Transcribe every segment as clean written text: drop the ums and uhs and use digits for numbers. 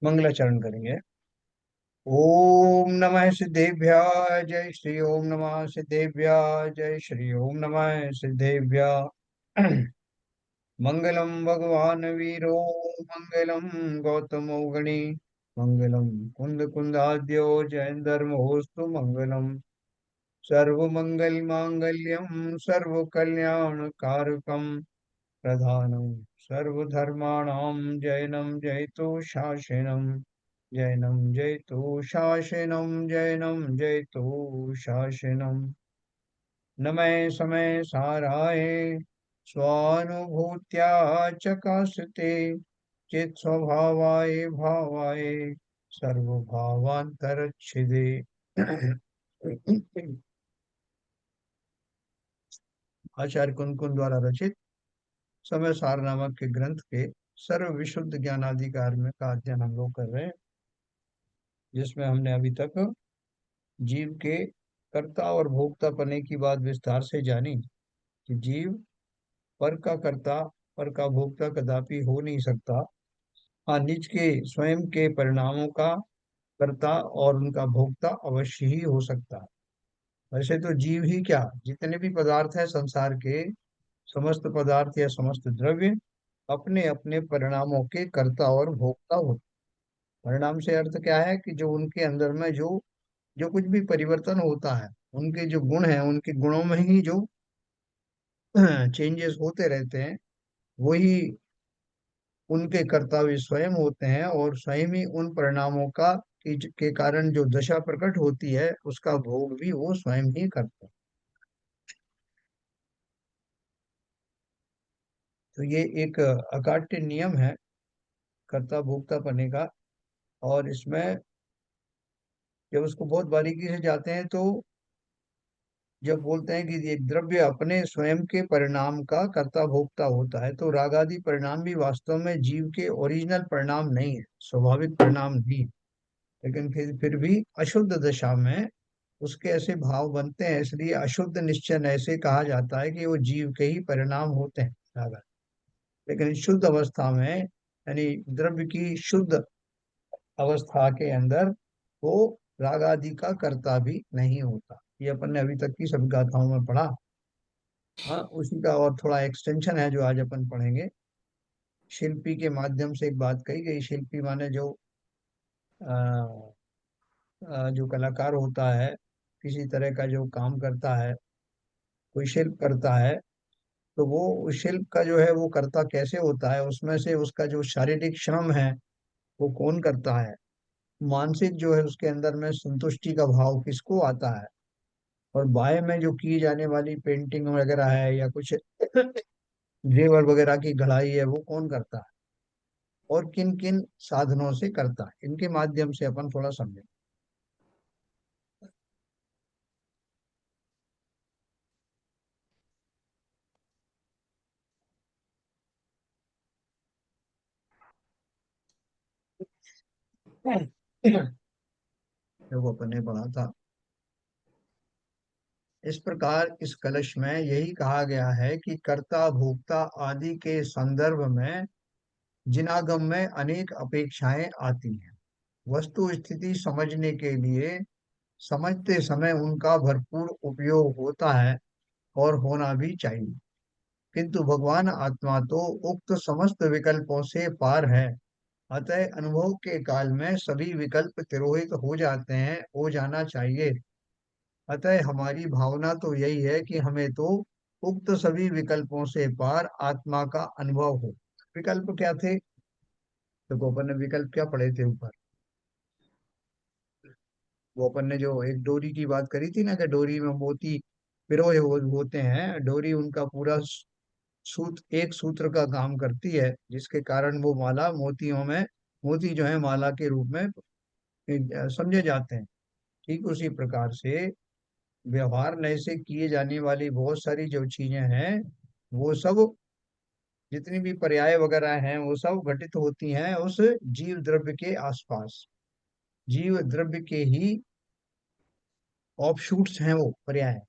मंगलाचरण करेंगे। ओम नमः सिद्धेभ्य जय श्री ओम नमः सिद्धेभ्य जय श्री ओम नमः सिद्धेभ्य। मंगलम भगवान वीरो मंगलम गौतमो गणी मंगलम कुंद कुंदाद्यो जैन धर्मोस्तु मंगलम सर्वमंगल मांगल्यम सर्व कल्याण कारकम प्रधानम सर्वधर्माणां जैनम जयतु शासनम जैनम जयतु शासनम जैनम जयतु शासनम। नमः समय साराय स्वानुभूत्या चकासते चित स्वभावाय भावाय सर्वभावांतरच्छिदे। आचार्य कुंद द्वारा रचित समय सार नामक के ग्रंथ के सर्व विशुद्ध ज्ञानाधिकार में का अध्ययन हम लोग कर रहे हैं, जिसमें हमने अभी तक जीव के कर्ता और भोक्ता पने की बात विस्तार से जानी कि जीव पर का कर्ता पर का भोक्ता कदापि हो नहीं सकता। हाँ, निज के स्वयं के परिणामों का कर्ता और उनका भोक्ता अवश्य ही हो सकता है। वैसे तो जीव ही क्या, जितने भी पदार्थ है संसार के, समस्त पदार्थ या समस्त द्रव्य अपने अपने परिणामों के कर्ता और भोक्ता होते। परिणाम से अर्थ क्या है कि जो उनके अंदर में जो जो कुछ भी परिवर्तन होता है, उनके जो गुण हैं, उनके गुणों में ही जो चेंजेस होते रहते हैं, वही उनके कर्तव्य स्वयं होते हैं और स्वयं ही उन परिणामों का के कारण जो दशा प्रकट होती है उसका भोग भी वो स्वयं ही करते हैं। तो ये एक अकाट्य नियम है कर्ता भोक्ता पने का। और इसमें जब उसको बहुत बारीकी से जाते हैं तो जब बोलते हैं कि एक द्रव्य अपने स्वयं के परिणाम का कर्ता भोक्ता होता है, तो राग आदि परिणाम भी वास्तव में जीव के ओरिजिनल परिणाम नहीं है, स्वाभाविक परिणाम नहीं है। लेकिन फिर भी अशुद्ध दशा में उसके ऐसे भाव बनते हैं, इसलिए अशुद्ध निश्चय ऐसे कहा जाता है कि वो जीव के ही परिणाम होते हैं राग आदि। लेकिन शुद्ध अवस्था में, यानी द्रव्य की शुद्ध अवस्था के अंदर, वो राग आदि का कर्ता भी नहीं होता। ये अपन ने अभी तक की सभी गाथाओं में पढ़ा। हाँ, उसी का और थोड़ा एक्सटेंशन है जो आज अपन पढ़ेंगे। शिल्पी के माध्यम से एक बात कही गई। शिल्पी माने जो जो कलाकार होता है, किसी तरह का जो काम करता है, कोई शिल्प करता है, तो वो उस शिल्प का जो है वो कर्ता कैसे होता है, उसमें से उसका जो शारीरिक श्रम है वो कौन करता है, मानसिक जो है उसके अंदर में संतुष्टि का भाव किसको आता है, और बाह्य में जो की जाने वाली पेंटिंग वगैरह है या कुछ जेवर वगैरह की घड़ाई है, वो कौन करता है और किन किन साधनों से करता है, इनके माध्यम से अपन थोड़ा समझें। जो वो अपन ने पढ़ा था, इस प्रकार इस कलश में यही कहा गया है कि कर्ता भोक्ता आदि के संदर्भ में जिनागम में अनेक अपेक्षाएं आती हैं। वस्तु स्थिति समझने के लिए समझते समय उनका भरपूर उपयोग होता है और होना भी चाहिए। किंतु भगवान आत्मा तो उक्त समस्त विकल्पों से पार है। अतः अनुभव के काल में सभी विकल्प तिरोहित हो जाते हैं, हो जाना चाहिए। अतः हमारी भावना तो यही है कि हमें तो उक्त सभी विकल्पों से पार आत्मा का अनुभव हो। विकल्प क्या थे? तो अपन ने विकल्प क्या पढ़े थे ऊपर? वो अपन ने जो एक डोरी की बात करी थी ना, कि डोरी में मोती पिरोए होते हैं। डोरी उनका पूरा एक सूत्र का काम करती है, जिसके कारण वो माला मोतियों में, मोती जो है माला के रूप में समझे जाते हैं। ठीक उसी प्रकार से व्यवहार नए से किए जाने वाली बहुत सारी जो चीजें हैं, वो सब जितनी भी पर्याय वगैरह हैं वो सब घटित होती हैं उस जीव द्रव्य के आसपास। जीव द्रव्य के ही ऑफशूट्स हैं वो पर्याय।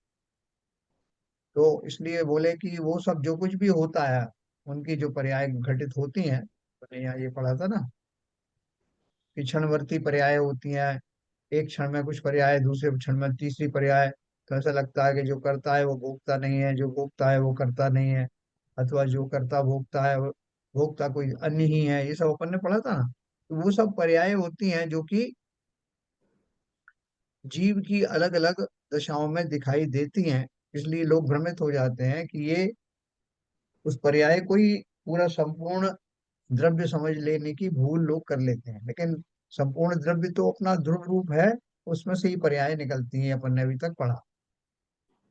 तो इसलिए बोले कि वो सब जो कुछ भी होता है, उनकी जो पर्याय घटित होती हैं, मैंने यहाँ ये पढ़ा था ना। कि क्षणवर्ती पर्याय होती हैं, एक क्षण में कुछ पर्याय, दूसरे क्षण में तीसरी पर्याय। तो ऐसा लगता है कि जो करता है वो भोगता नहीं है, जो भोगता है वो करता नहीं है, अथवा जो करता भोगता है भोगता कोई अन्य ही है। ये सब अपन ने पढ़ा था ना। तो वो सब पर्याय होती हैं जो कि जीव की अलग अलग दशाओं में दिखाई देती हैं। इसलिए लोग भ्रमित हो जाते हैं कि ये उस पर्याय को ही पूरा संपूर्ण द्रव्य समझ लेने की भूल लोग कर लेते हैं। लेकिन संपूर्ण द्रव्य तो अपना ध्रुव रूप है, उसमें से ही पर्याय निकलती हैं, अपन ने अभी तक पढ़ा।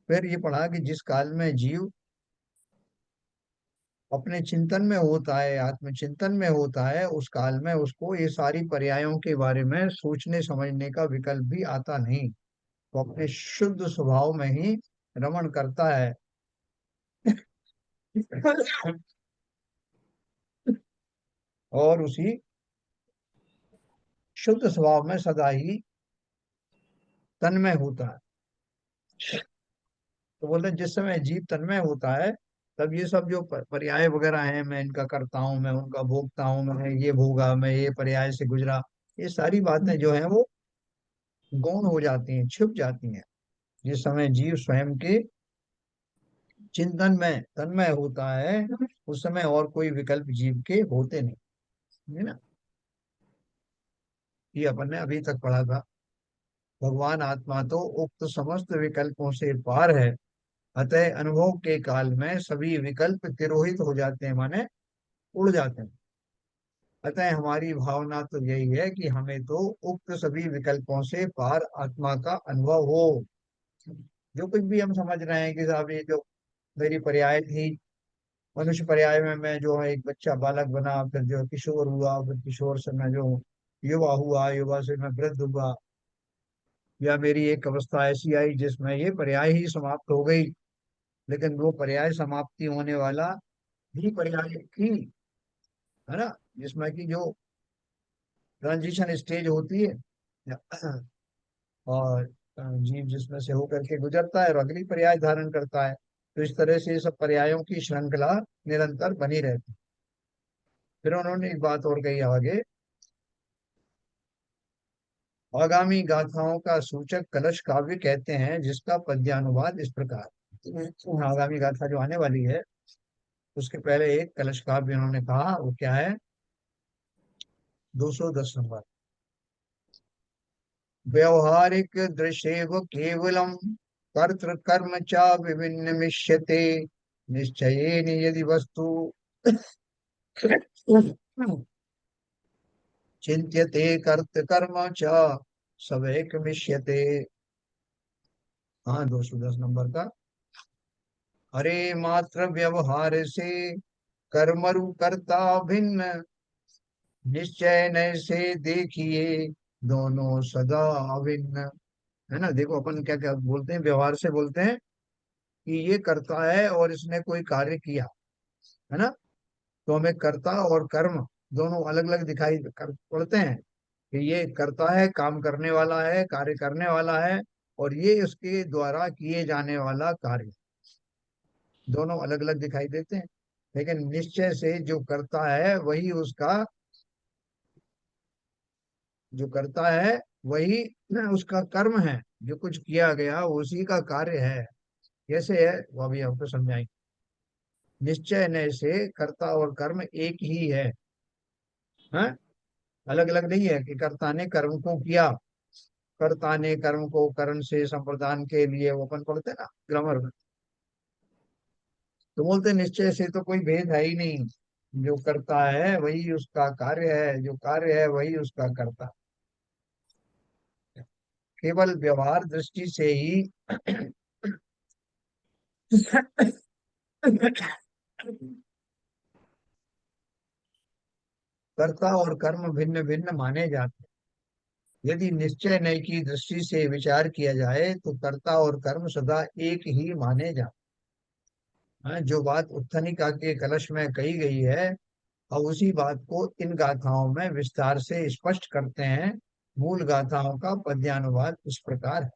फिर ये पढ़ा कि जिस काल में जीव अपने चिंतन में होता है, आत्मचिंतन में होता है, उस काल में उसको ये सारी पर्यायों के बारे में सोचने समझने का विकल्प भी आता नहीं। वो अपने शुद्ध स्वभाव में ही रमण करता है। और उसी शुद्ध स्वभाव में सदा ही तन्मय होता है। तो बोलते हैं जिस समय जीव तन्मय होता है, तब ये सब जो पर्याय वगैरह हैं, मैं इनका करता हूँ, मैं उनका भोगता हूँ, मैं ये भोगा, मैं ये पर्याय से गुजरा, ये सारी बातें जो हैं वो गौण हो जाती हैं, छिप जाती हैं। जिस समय जीव स्वयं के चिंतन में तन्मय होता है, उस समय और कोई विकल्प जीव के होते नहीं, है ना। ये अपन ने अभी तक पढ़ा था। भगवान आत्मा तो उक्त समस्त विकल्पों से पार है, अतः अनुभव के काल में सभी विकल्प तिरोहित हो जाते हैं, माने उड़ जाते हैं। अतः हमारी भावना तो यही है कि हमें तो उक्त सभी विकल्पों से पार आत्मा का अनुभव हो। जो कुछ भी हम समझ रहे हैं कि साहब ये जो मेरी पर्याय थी, मनुष्य पर्याय में मैं जो है एक बच्चा बालक बना, फिर जो किशोर हुआ, फिर किशोर से मैं जो युवा हुआ, युवा से मैं वृद्ध हुआ, या मेरी एक अवस्था ऐसी आई जिसमें ये पर्याय ही समाप्त हो गई। लेकिन वो पर्याय समाप्ति होने वाला भी पर्याय थी, है ना, जिसमें कि जो ट्रांजिशन स्टेज होती है, और जीव जिसमें से होकर के गुजरता है और अगली पर्याय धारण करता है। तो इस तरह से ये सब पर्यायों की श्रृंखला निरंतर बनी रहती है। फिर उन्होंने एक बात और कही आगे, आगामी गाथाओं का सूचक कलश काव्य कहते हैं, जिसका पद्यानुवाद इस प्रकार। आगामी गाथा जो आने वाली है, उसके पहले एक कलश काव्य उन्होंने कहा, वो क्या है, 210 नंबर। व्यवहारिक दृश्येव केवलम कर्तृ कर्म च विभिन्न मिश्यते, निश्चयेन यदि वस्तु चिंत्यते कर्तृ कर्म च सवैक मिश्यते। हाँ, 210 नंबर का। अरे मात्र व्यवहार से कर्मरु कर्ता भिन्न, निश्चय नय से देखिए दोनों सदा अभिन्न। है ना, देखो अपन क्या क्या बोलते हैं, व्यवहार से बोलते हैं कि ये करता है और इसने कोई कार्य किया, है ना। तो हमें कर्ता और कर्म दोनों अलग अलग दिखाई पड़ते हैं, कि ये करता है, काम करने वाला है, कार्य करने वाला है, और ये उसके द्वारा किए जाने वाला कार्य, दोनों अलग अलग दिखाई देते हैं। लेकिन निश्चय से जो करता है वही उसका, जो करता है वही उसका कर्म है, जो कुछ किया गया उसी का कार्य है। कैसे है वो अभी आपको समझाएंगे। निश्चय नय से कर्ता और कर्म एक ही है, हाँ, अलग अलग नहीं है कि कर्ता ने कर्म को किया, कर्ता ने कर्म को करण से संप्रदान के लिए, वो अपन पढ़ते हैं ना ग्रामर में। तो बोलते हैं निश्चय से तो कोई भेद है ही नहीं, जो करता है वही उसका कार्य है, जो कार्य है वही उसका कर्ता। केवल व्यवहार दृष्टि से ही कर्ता और कर्म भिन्न भिन्न माने जाते हैं। यदि निश्चय नय की दृष्टि से विचार किया जाए तो कर्ता और कर्म सदा एक ही माने जाते हैं। जो बात उत्थनिका के कलश में कही गई है, अब उसी बात को इन गाथाओं में विस्तार से स्पष्ट करते हैं। मूल गाथाओं का पद्यानुवाद इस प्रकार है।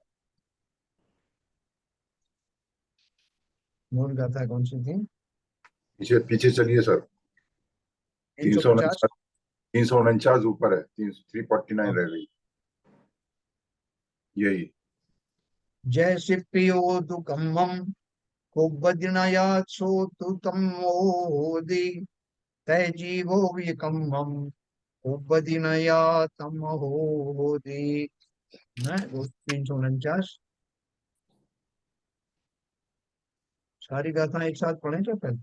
मूल गाथा कौन सी थी? पीछे पीछे चलिए सर। तीन तीन सौ सौ पचास उनचास 349 ऊपर है, 349 रह अब गई। यही। जैसे पियो दुकम्मम कुबदिनया सो तु तम मोदी तय जीवो विकम्मम कुबदिनया तम होदी। है वो 349। सारी गाथा एक साथ पढ़ें क्या पहले?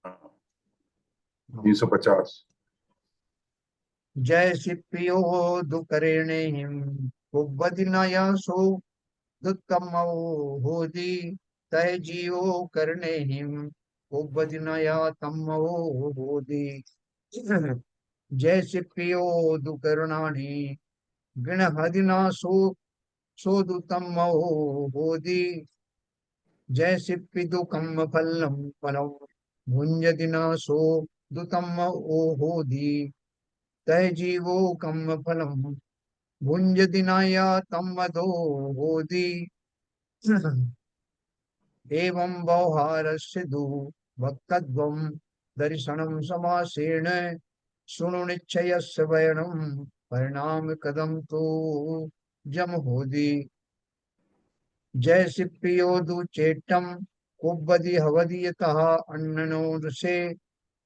हाँ। हाँ। 350। जय सिप्पियो दुकरेणे हिम कुबदिनया सो दुतम होदी तय जीवो करने हिम कुबदिनया तम होदी। जय सिप्पियो दुकरणानि गण हदिना सो सोदुतम होदी जय सिप्पि दुकम फलम फलम भुंजदिना सो दुतम होदी तय जीवो कम फलम भुंजदिनाया तम मदो होदी। एवं व्यवहारस्य दु भक्तत्वं दर्शनं समासेन शृणु निश्चयस्य वयनं परिणाम कदम तो जम होदी। जय सिप्पियोदु चेट्टम कुब्बदी हवदीयतः अन्ननो से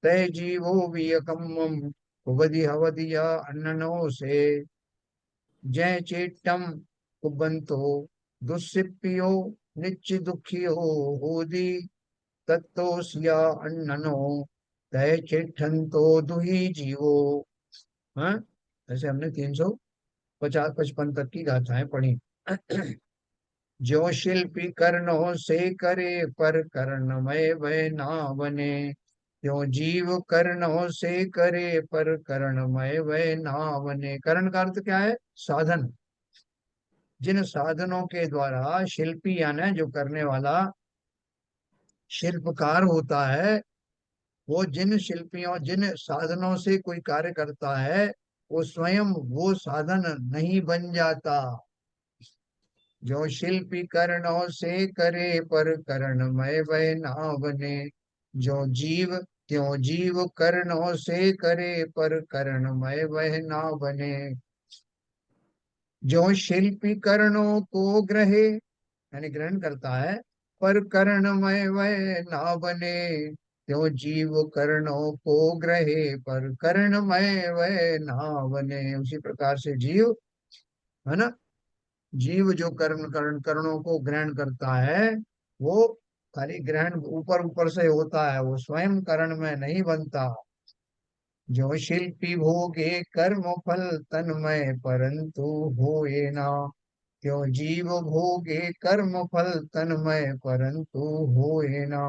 तय जीवो वियकम्मम कुबदी हवदिया अन्ननो से जय चेट्टम कुबंतो दुस्सिप्पियो निच्च दुखियो होदी तत्तोस्या अन्ननो तय चेठंतो दुही जीवो। हाँ, ऐसे हमने 350 55 तक की गाथाएं पढ़ी। जो शिल्पी कर्णों से करे पर कर्णमय वह ना बने। क्यों जीव कर्णों से करे पर कर्णमय वह ना बने। कर्ण का अर्थ क्या है? साधन। जिन साधनों के द्वारा शिल्पी यानी जो करने वाला शिल्पकार होता है, वो जिन शिल्पियों जिन साधनों से कोई कार्य करता है, वो स्वयं वो साधन नहीं बन जाता। जो शिल्पी कर्णों से करे पर कर्णमय वह ना बने। जो जीव त्यों जीव कर्णों से करे पर कर्णमय वह ना बने। जो शिल्पी कर्णों को ग्रहे यानी ग्रहण करता है पर कर्णमय वह ना बने। त्यों जीव कर्णों को ग्रहे पर कर्णमय वह ना बने। उसी प्रकार से जीव, है ना, जीव जो कर्णों को ग्रहण करता है, वो खाली ग्रहण ऊपर ऊपर से होता है, वो स्वयं कर्ण में नहीं बनता। जो शिल्पी भोगे कर्म फल तन्मय परंतु होए ना। क्यों जीव भोगे कर्म फल तन्मय परंतु होए ना।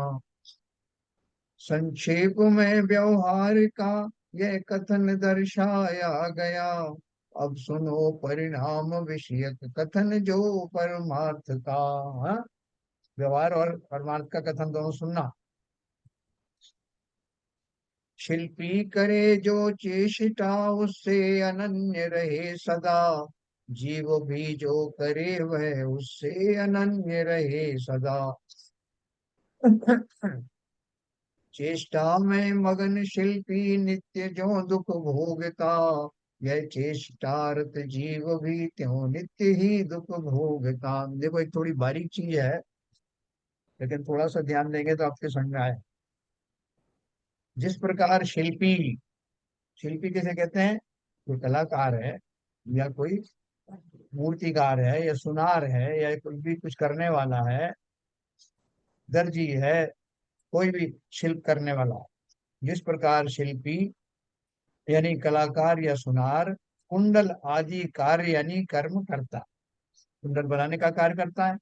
संक्षेप में व्यवहार का यह कथन दर्शाया गया। अब सुनो परिणाम विषयक कथन जो परमार्थ का। हाँ? व्यवहार और परमार्थ का कथन दोनों सुनना। शिल्पी करे जो चेष्टा उससे अनन्य रहे सदा। जीव भी जो करे वह उससे अनन्य रहे सदा। चेष्टा में मगन शिल्पी नित्य जो दुख भोगता। यह चेष्टारत जीव भी त्यों नित्य ही दुख भोगता। देखो एक थोड़ी बारीक चीज है, लेकिन थोड़ा सा ध्यान देंगे तो आपके समझ में आए। जिस प्रकार शिल्पी, शिल्पी किसे कहते हैं? कोई कलाकार है या कोई मूर्तिकार है या सुनार है या कोई भी कुछ करने वाला है, दर्जी है, कोई भी शिल्प करने वाला। जिस प्रकार शिल्पी यानी कलाकार या सुनार कुंडल आदि कार्य यानी कर्म करता, कुंडल बनाने का कार्य करता है,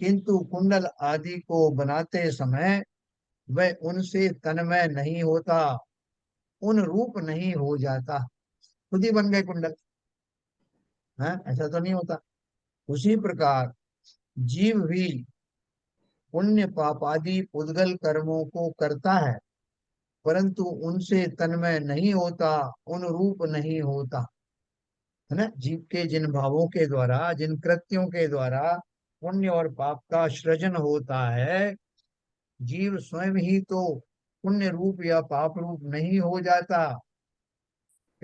किंतु कुंडल आदि को बनाते समय वह उनसे तन्मय नहीं होता, उन रूप नहीं हो जाता। खुद ही बन गए कुंडल, है ऐसा तो नहीं होता। उसी प्रकार जीव भी पुण्य पाप आदि उद्गल कर्मों को करता है, परंतु उनसे तन्मय नहीं होता, उन रूप नहीं होता। है ना, जीव के जिन भावों के द्वारा जिन कृत्यों के द्वारा पुण्य और पाप का सृजन होता है, जीव स्वयं ही तो पुण्य रूप या पाप रूप नहीं हो जाता,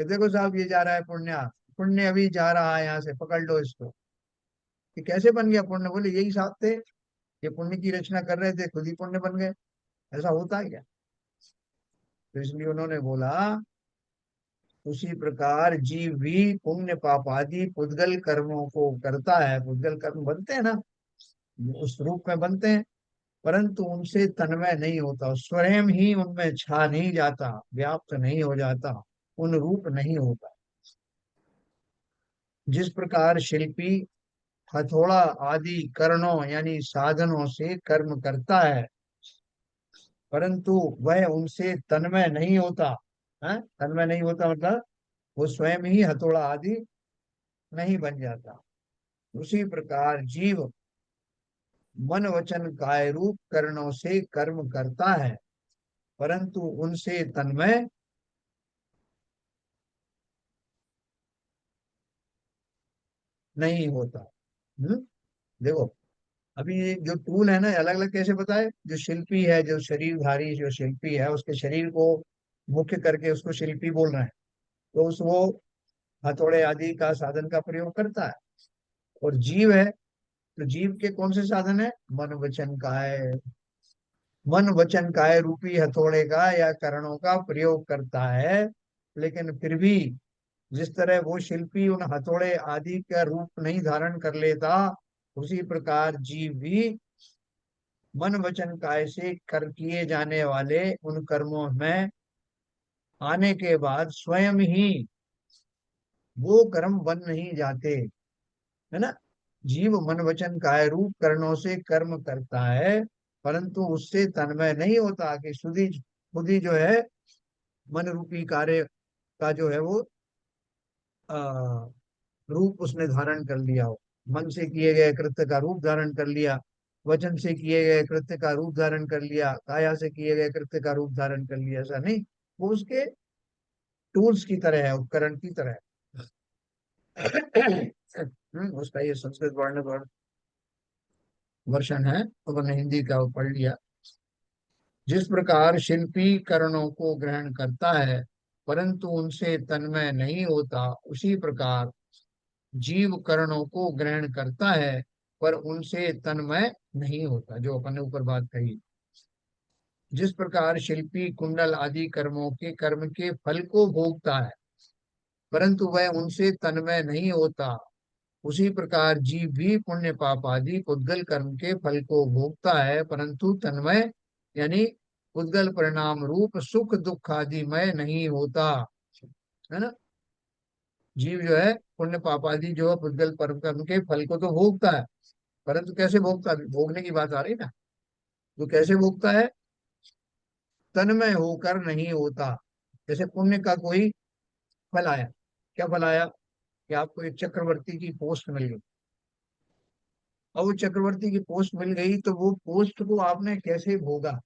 कि देखो साहब ये जा रहा है पुण्य, पुण्य अभी जा रहा है यहाँ से, पकड़ लो इसको। कि कैसे बन गया पुण्य? बोले यही साथ थे, ये पुण्य की रचना कर रहे थे, खुद ही पुण्य बन गए। ऐसा होता है क्या? तो इसलिए उन्होंने बोला उसी प्रकार जीव भी पुण्य पाप आदि पुद्गल कर्मों को करता है। पुद्गल कर्म बनते हैं ना, उस रूप में बनते हैं, परंतु उनसे तन्मय नहीं होता, स्वयं ही उनमें छा नहीं जाता, व्याप्त नहीं हो जाता, उन रूप नहीं होता। जिस प्रकार शिल्पी हथौड़ा आदि करणों यानी साधनों से कर्म करता है, परंतु वह उनसे तन्मय नहीं होता। है, तन्मय नहीं होता मतलब वो स्वयं ही हथौड़ा आदि नहीं बन जाता। उसी प्रकार जीव मन वचन काय रूप करणों से कर्म करता है, परंतु उनसे तन्मय नहीं होता। देखो, अभी ये जो टूल है ना, अलग अलग कैसे बताए? जो शिल्पी है, जो शरीरधारी जो शिल्पी है, उसके शरीर को मुख्य करके उसको शिल्पी बोल रहे हैं। तो उस वो हथौड़े आदि का साधन का प्रयोग करता है। और जीव है, तो जीव के कौन से साधन है? मन वचन काय। मन वचन काय रूपी हथौड़े का या करणों का प्रयोग करता है। लेकिन फिर भी जिस तरह वो शिल्पी उन हथौड़े आदि का रूप नहीं धारण कर लेता, उसी प्रकार जीव भी मन वचन काय से कर किए जाने वाले उन कर्मों में आने के बाद स्वयं ही वो कर्म बन नहीं जाते। है ना? जीव मन वचन काय रूप कर्णों से कर्म करता है, परंतु उससे तन्मय नहीं होता कि खुद ही जो है मन रूपी कार्य का जो है वो आ, रूप उसने धारण कर लिया हो। मन से किए गए कृत्य का रूप धारण कर लिया, वचन से किए गए कृत्य का रूप धारण कर लिया, काया से किए गए कृत्य का रूप धारण कर लिया, ऐसा नहीं। वो उसके टूल्स की तरह है, उपकरण की तरह है। उसका ये संस्कृत वर्ण वर्षन है, तो मैंने हिंदी का वो पढ़ लिया। जिस प्रकार शिल्पी करणों को ग्रहण करता है, परंतु उनसे तन्मय नहीं होता, उसी प्रकार जीव करणों को ग्रहण करता है, पर उनसे तन्मय नहीं होता, जो अपन ने ऊपर बात कही। जिस प्रकार शिल्पी कुंडल आदि कर्मों के कर्म के फल को भोगता है, परंतु वह उनसे तन्मय नहीं होता, उसी प्रकार जीव भी पुण्य पाप आदि पुद्गल कर्म के फल को भोगता है, परंतु तन्मय यानी पुद्गल परिणाम रूप सुख दुख आदि मय नहीं होता। है ना? जीव जो है पुण्य पाप आदि जो है पुद्गल परम कर्म के फल को तो भोगता है, परंतु कैसे भोगता है? भोगने की बात आ रही ना, तो कैसे भोगता है? तन्मय होकर नहीं होता। जैसे पुण्य का कोई फल आया, क्या फल आया? कि आपको एक चक्रवर्ती की पोस्ट मिल गई। अब वो चक्रवर्ती की पोस्ट मिल गई, तो वो पोस्ट को आपने कैसे भोगा?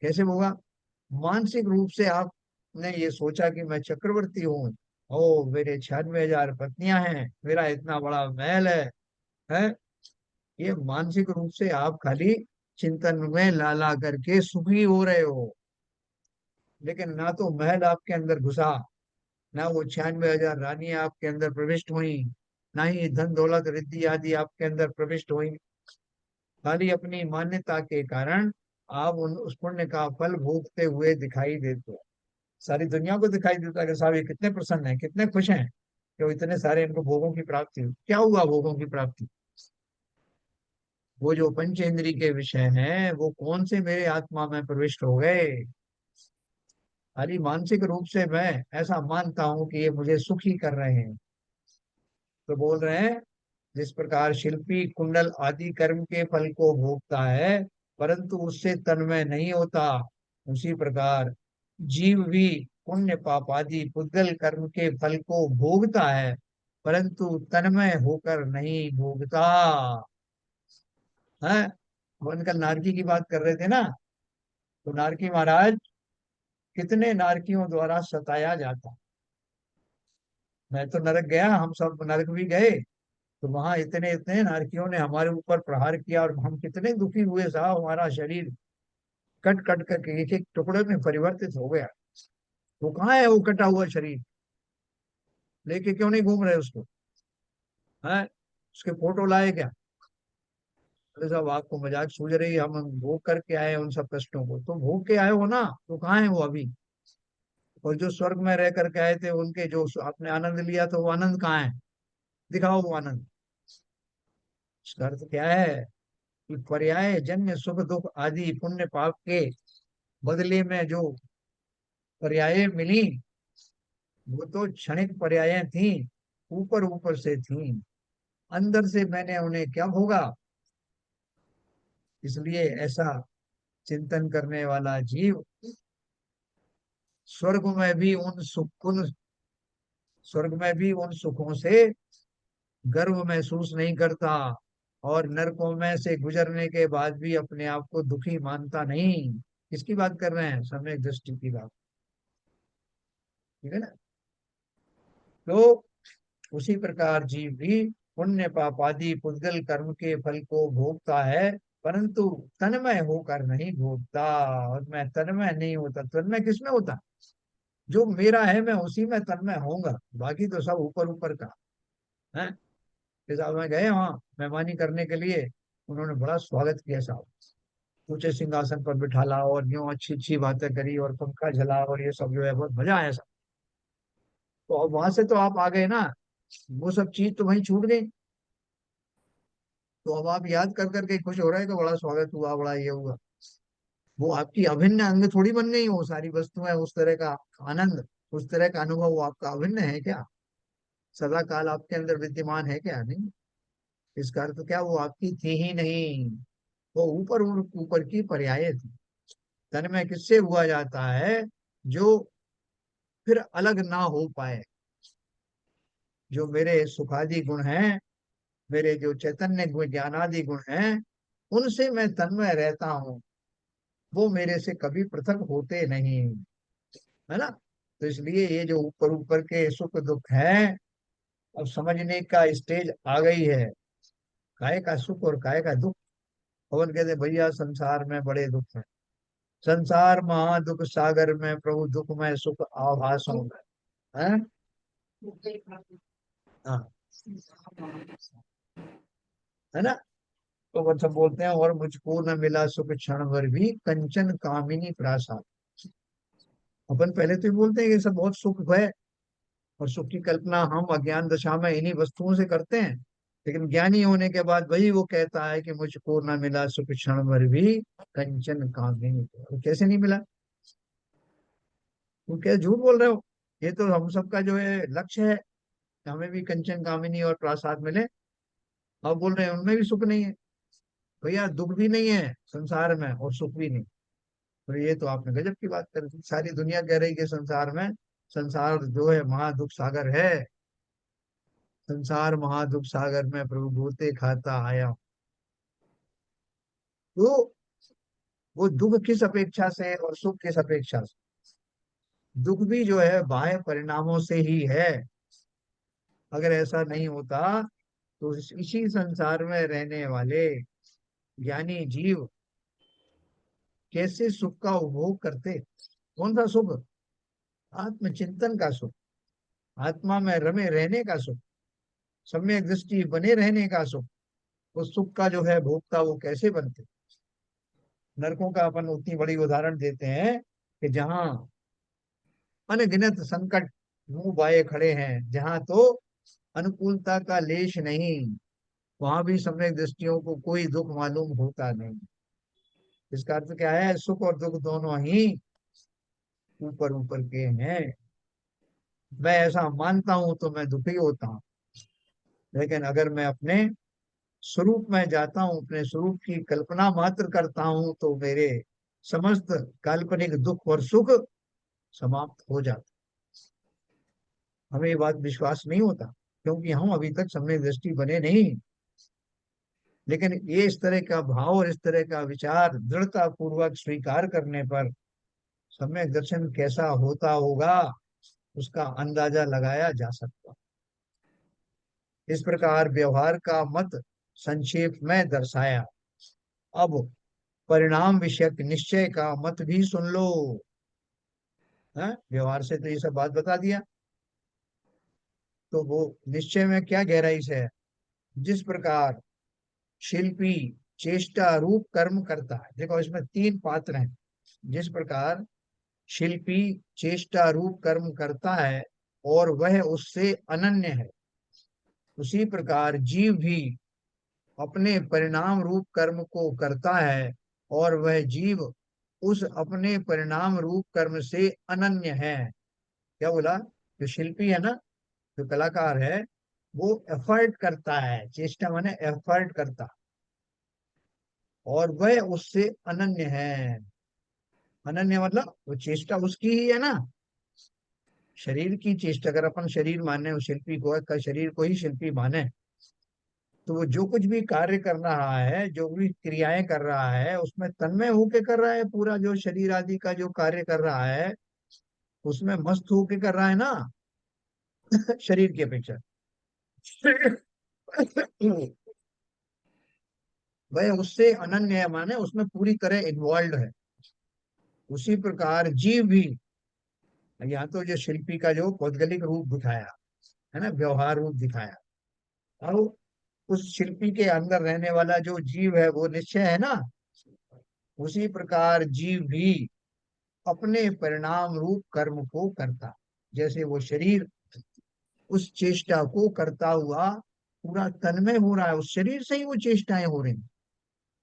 कैसे भोगा? मानसिक रूप से आपने ये सोचा कि मैं चक्रवर्ती हूँ, ओ मेरे 96,000 पत्नियां हैं, मेरा इतना बड़ा महल है। ये मानसिक रूप से आप खाली चिंतन में ला ला करके सुखी हो रहे हो, लेकिन ना तो महल आपके अंदर घुसा, ना वो 96,000 रानियां आपके अंदर प्रविष्ट हुई, ना ही धन दौलत रिद्धि आदि आपके अंदर प्रविष्ट हुई। खाली अपनी मान्यता के कारण आप उस पुण्य का फल भोगते हुए दिखाई देते हो। सारी दुनिया को दिखाई देता है कि साहब ये कितने प्रसन्न हैं, कितने खुश हैं कि वो इतने सारे इनको भोगों की प्राप्ति हुई। क्या हुआ भोगों की प्राप्ति? वो जो पंचेंद्री के विषय हैं वो कौन से मेरे आत्मा में प्रविष्ट हो गए। खाली मानसिक रूप से मैं ऐसा मानता हूं कि ये मुझे सुखी कर रहे हैं। तो बोल रहे हैं जिस प्रकार शिल्पी कुंडल आदि कर्म के फल को भोगता है, परंतु उससे तन्मय नहीं होता, उसी प्रकार जीव भी पुण्य पाप आदि पुद्गल कर्म के फल को भोगता है, परंतु तन्मय होकर नहीं भोगता है। अपन कल नारकी की बात कर रहे थे ना, तो नारकी महाराज कितने नारकियों द्वारा सताया जाता। मैं तो नरक गया, हम सब नरक भी गए, तो वहां इतने इतने नारकियों ने हमारे ऊपर प्रहार किया और हम कितने दुखी हुए साहब। हमारा शरीर कट कट करके एक एक टुकड़े में परिवर्तित हो गया। वो कहाँ है वो कटा हुआ शरीर? लेके क्यों नहीं घूम रहे उसको? हैं? उसके फोटो लाए क्या? अरे साहब आपको मजाक सूझ रही है, हम भोग करके आए हैं उन सब कष्टों को, तो भोग के आए हो ना, तो कहाँ है वो अभी? और जो स्वर्ग में रह करके आए थे उनके जो आपने आनंद लिया तो वो आनंद कहाँ है? दिखाओ वो आनंद। इसका अर्थ क्या है? कि पर्याय जन्य सुख दुख आदि पुण्य पाप के बदले में जो पर्याय मिली, वो तो क्षणिक पर्याय थी, ऊपर ऊपर से थी, अंदर से मैंने उन्हें क्या भोगा। इसलिए ऐसा चिंतन करने वाला जीव स्वर्ग में भी उन स्वर्ग में भी उन सुखों से गर्व महसूस नहीं करता, और नरकों में से गुजरने के बाद भी अपने आप को दुखी मानता नहीं। किसकी बात कर रहे हैं? सम्यक दृष्टि की बात। ठीक है ना? तो उसी प्रकार जीव भी पुण्य पाप आदि पुद्गल कर्म के फल को भोगता है, परंतु तन्मय होकर नहीं भोगता। और मैं तन्मय नहीं होता, तन्मय किसमें होता? जो मेरा है मैं उसी में तन्मय होऊंगा, बाकी तो सब ऊपर ऊपर का है। साहब में गए वहां मेहमानी करने के लिए, उन्होंने बड़ा स्वागत किया साहब, ऊंचे सिंहासन पर बिठाला और यूं अच्छी अच्छी बातें करी और पंखा झला और ये सब जो है बहुत मजा आया साहब। तो अब वहां से तो आप आ गए ना, वो सब चीज तो वहीं छूट गई। तो अब आप याद कर करके खुश हो रहे हैं कि बड़ा स्वागत हुआ, बड़ा ये हुआ। वो आपकी अभिन्न अंग थोड़ी बन गई, वो सारी वस्तुएं उस तरह का आनंद, उस तरह का अनुभव वो आपका अभिन्न है क्या? सदा काल आपके अंदर विद्यमान है क्या? नहीं। इसका अर्थ क्या, वो आपकी थी ही नहीं, वो ऊपर ऊपर की पर्याय थी। तन में किससे हुआ जाता है? जो फिर अलग ना हो पाए। जो मेरे सुखादि गुण हैं, मेरे जो चैतन्य गुण ज्ञानादि गुण हैं, उनसे मैं तन्मय रहता हूँ, वो मेरे से कभी पृथक होते नहीं। है ना? तो इसलिए ये जो ऊपर ऊपर के सुख दुख हैं, अब समझने का स्टेज आ गई है। काय का सुख और काय का दुख। पवन कहते भैया संसार में बड़े दुख हैं, संसार महा दुख सागर में प्रभु दुख में सुख आभासों में है। हाँ, है ना? तो मतलब बोलते हैं, और मुझको न मिला सुख क्षण भर भी कंचन कामिनी प्रासाद। अपन पहले तो ये बोलते हैं कि सब बहुत सुख है, और सुख की कल्पना हम अज्ञान दशा में इन्हीं वस्तुओं से करते हैं। लेकिन ज्ञानी होने के बाद वही वो कहता है कि मुझको न मिला सुख क्षण भर भी कंचन कामिनी। तो कैसे नहीं मिला? तुम क्या झूठ बोल रहे हो? ये तो हम सबका जो है लक्ष्य है कि हमें भी कंचन कामिनी और प्रासाद मिले। अब बोल रहे हैं उनमें भी सुख नहीं है। भैया दुख भी नहीं है संसार में और सुख भी नहीं। तो ये तो आपने गजब की बात कर दी। सारी दुनिया कह रही है कि संसार में, संसार जो है महादुख सागर है, संसार महादुख सागर में प्रभु गोते खाता आया। तो वो दुख किस अपेक्षा से और सुख किस अपेक्षा से? दुख भी जो है बाह्य परिणामों से ही है। अगर ऐसा नहीं होता तो इसी संसार में रहने वाले ज्ञानी जीव कैसे सुख का उपभोग करते? कौन सा सुख? आत्मचिंतन का सुख, आत्मा में रमे रहने का सुख, सम्यक दृष्टि बने रहने का सुख। उस सुख का जो है भोक्ता वो कैसे बनते? नरकों का अपन उतनी बड़ी उदाहरण देते हैं कि जहाँ अनगिनत संकट मुंह बाए खड़े हैं, जहाँ तो अनुकूलता का लेश नहीं, वहां भी सम्यक दृष्टियों को कोई दुख मालूम होता नहीं। इसका अर्थ क्या है? सुख और दुख दोनों ही ऊपर ऊपर के हैं। मैं ऐसा मानता हूं तो मैं दुखी होता हूँ, लेकिन अगर मैं अपने स्वरूप में जाता हूँ, अपने स्वरूप की कल्पना मात्र करता हूँ, तो मेरे समस्त काल्पनिक दुख और सुख समाप्त हो जाते। हमें ये बात विश्वास नहीं होता, क्योंकि हम अभी तक सम्यक दृष्टि बने नहीं। लेकिन ये इस तरह का भाव और इस तरह का विचार दृढ़ता पूर्वक स्वीकार करने पर सम्यक दर्शन कैसा होता होगा, उसका अंदाजा लगाया जा सकता। इस प्रकार व्यवहार का मत संक्षेप में दर्शाया। अब परिणाम विषयक निश्चय का मत भी सुन लो। है? व्यवहार से तो ये सब बात बता दिया। तो वो निश्चय में क्या गहराई से है? जिस प्रकार शिल्पी चेष्टा रूप कर्म करता है, देखो इसमें तीन पात्र हैं। जिस प्रकार शिल्पी चेष्टा रूप कर्म करता है और वह उससे अनन्य है, उसी प्रकार जीव भी अपने परिणाम रूप कर्म को करता है और वह जीव उस अपने परिणाम रूप कर्म से अनन्य है। क्या बोला? जो शिल्पी है ना, जो कलाकार है, वो एफर्ट करता है, चेष्टा माने एफर्ट करता, और वह उससे अनन्य है। अनन्य मतलब वो चेष्टा उसकी ही है ना, शरीर की चेष्टा। अगर अपन शरीर माने उस शिल्पी को, का शरीर को ही शिल्पी माने, तो वो जो कुछ भी कार्य कर रहा है, जो भी क्रियाएं कर रहा है, उसमें तन्मय होके कर रहा है। पूरा जो शरीर आदि का जो कार्य कर रहा है, उसमें मस्त होके कर रहा है ना, शरीर की अपेक्षा। वह उससे अनन्य है, माने उसमें पूरी तरह इन्वॉल्व है। उसी प्रकार जीव भी, यहाँ तो जो शिल्पी का जो पौद्गलिक रूप दिखाया है ना, व्यवहार रूप दिखाया, और उस शिल्पी के अंदर रहने वाला जो जीव है वो निश्चय है ना, उसी प्रकार जीव भी अपने परिणाम रूप कर्म को करता। जैसे वो शरीर उस चेष्टा को करता हुआ पूरा तन्मय हो रहा है, उस शरीर से ही वो चेष्टाएं हो रही हैं।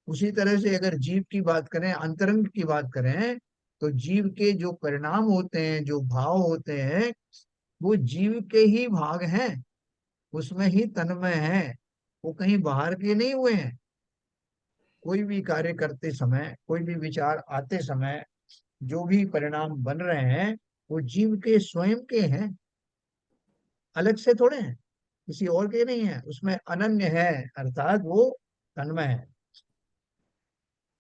उसी तरह से अगर जीव की बात करें, अंतरंग की बात करें, तो जीव के जो परिणाम होते हैं, जो भाव होते हैं, वो जीव के ही भाग हैं, उसमें ही तन्मय है, वो कहीं बाहर के नहीं हुए हैं। कोई भी कार्य करते समय, कोई भी विचार आते समय, जो भी परिणाम बन रहे हैं, वो जीव के स्वयं के हैं, अलग से थोड़े हैं, किसी और के नहीं है, उसमें अनन्य है, अर्थात वो तन्मय है।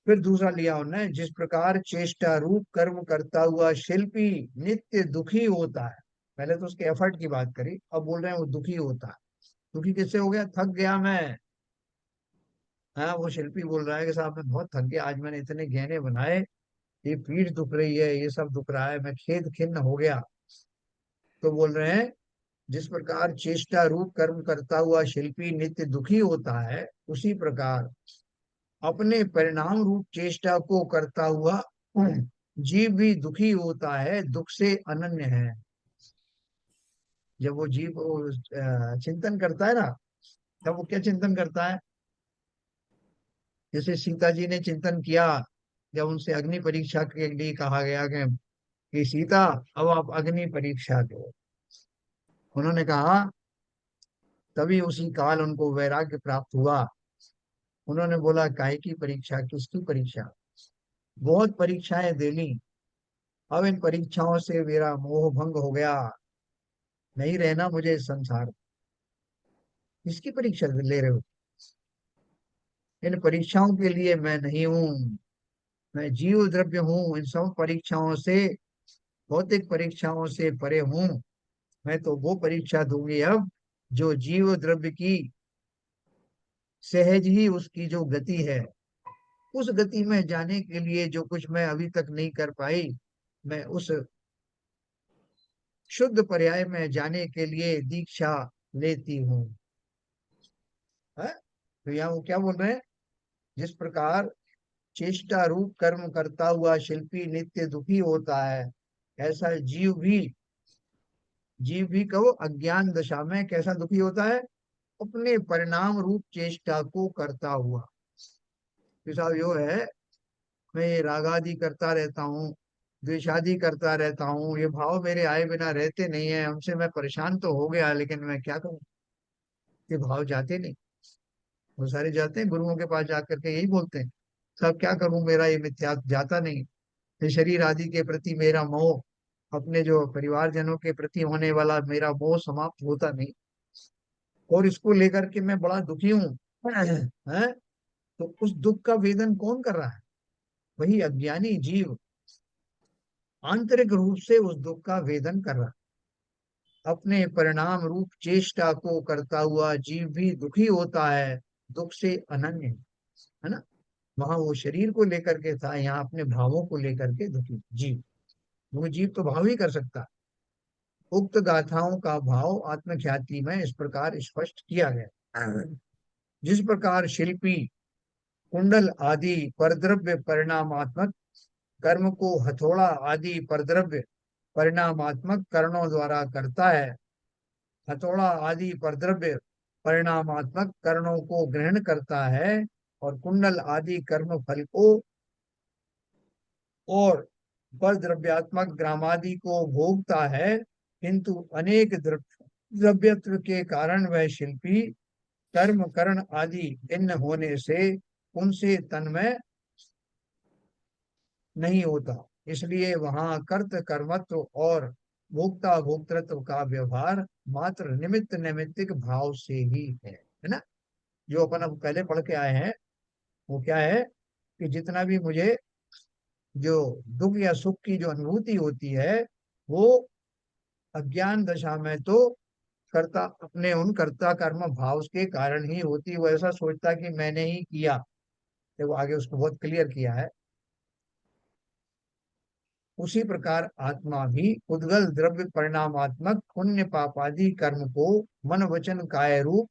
फिर दूसरा लिया उन्होंने, जिस प्रकार चेष्टा रूप कर्म करता हुआ शिल्पी नित्य दुखी होता है। पहले तो उसके एफर्ट की बात करी, अब बोल रहे हैं वो दुखी होता है। दुखी किससे हो गया? थक गया मैं। हाँ, वो शिल्पी बोल रहा है कि साहब मैं बहुत थक गया, आज मैंने इतने गहने बनाए, ये पीठ दुख रही है, ये सब दुख रहा है, मैं खेद खिन्न हो गया। तो बोल रहे हैं, जिस प्रकार चेष्टा रूप कर्म करता हुआ शिल्पी नित्य दुखी होता है, उसी प्रकार अपने परिणाम रूप चेष्टा को करता हुआ जीव भी दुखी होता है, दुख से अनन्य है। जब वो जीव चिंतन करता है ना, तब वो क्या चिंतन करता है? जैसे सीता जी ने चिंतन किया, जब उनसे अग्नि परीक्षा के लिए कहा गया कि सीता, अब आप अग्नि परीक्षा दो। उन्होंने कहा, तभी उसी काल उनको वैराग्य प्राप्त हुआ। उन्होंने बोला, काय की परीक्षा, किसकी परीक्षा? बहुत परीक्षाएं दे ली, अब इन परीक्षाओं से मेरा मोह भंग हो गया, नहीं रहना मुझे इस संसार में। किसकी परीक्षा ले रहे हो? इन परीक्षाओं के लिए मैं नहीं हूँ, मैं जीव द्रव्य हूँ, इन सब परीक्षाओं से, भौतिक परीक्षाओं से परे हूँ। मैं तो वो परीक्षा दूंगी अब, जो जीव द्रव्य की सहज ही उसकी जो गति है, उस गति में जाने के लिए जो कुछ मैं अभी तक नहीं कर पाई, मैं उस शुद्ध पर्याय में जाने के लिए दीक्षा लेती हूँ। है? तो यहाँ वो क्या बोल रहे हैं? जिस प्रकार चेष्टा रूप कर्म करता हुआ शिल्पी नित्य दुखी होता है, ऐसा जीव भी कहो अज्ञान दशा में कैसा दुखी होता है? अपने परिणाम रूप चेष्टा को करता हुआ। तो साहब यो है, मैं ये रागादि करता रहता हूँ, द्वेषादि करता रहता हूँ, ये भाव मेरे आए बिना रहते नहीं है, हमसे मैं परेशान तो हो गया, लेकिन मैं क्या करूँ, ये भाव जाते नहीं। वो सारे जाते हैं गुरुओं के पास जाकर के यही बोलते हैं, सब क्या करूं, मेरा ये मिथ्या जाता नहीं, ये शरीर आदि के प्रति मेरा मोह, अपने जो परिवारजनों के प्रति होने वाला मेरा मोह समाप्त होता नहीं, और इसको लेकर के मैं बड़ा दुखी हूँ। हैं? तो उस दुख का वेदन कौन कर रहा है? वही अज्ञानी जीव आंतरिक रूप से उस दुख का वेदन कर रहा है। अपने परिणाम रूप चेष्टा को करता हुआ जीव भी दुखी होता है, दुख से अनन्य है ना। वहां वो शरीर को लेकर के था, यहाँ अपने भावों को लेकर के दुखी जीव। वो जीव तो भाव ही कर सकता है, उक्त गाथाओं का भाव आत्मख्याति में इस प्रकार स्पष्ट किया गया। जिस प्रकार शिल्पी कुंडल आदि परद्रव्य परिणामात्मक कर्म को हथौड़ा आदि परद्रव्य परिणामात्मक करणों द्वारा करता है, हथौड़ा आदि परद्रव्य परिणामात्मक करणों को ग्रहण करता है और कुंडल आदि कर्म फल को और पर द्रव्यात्मक ग्रामादि को भोगता है, किंतु अनेक द्रव्यत्व के कारण वह शिल्पी कर्म करण आदि भिन्न होने से उनसे तन्मय नहीं होता। इसलिए वहां कर्त कर्मत्व और भोक्ता भोक्तृत्व का व्यवहार मात्र निमित्त नैमित्तिक भाव से ही है ना। जो अपन अब पहले पढ़ के आए हैं वो क्या है कि जितना भी मुझे जो दुख या सुख की जो अनुभूति होती है वो अज्ञान दशा में तो कर्ता अपने उन कर्ता कर्म भाव के कारण ही होती। वो ऐसा सोचता कि मैंने ही किया। तो वो आगे उसको बहुत क्लियर किया है। उसी प्रकार आत्मा भी उद्गल द्रव्य परिणामात्मक पुण्य पापादि कर्म को मन वचन काय रूप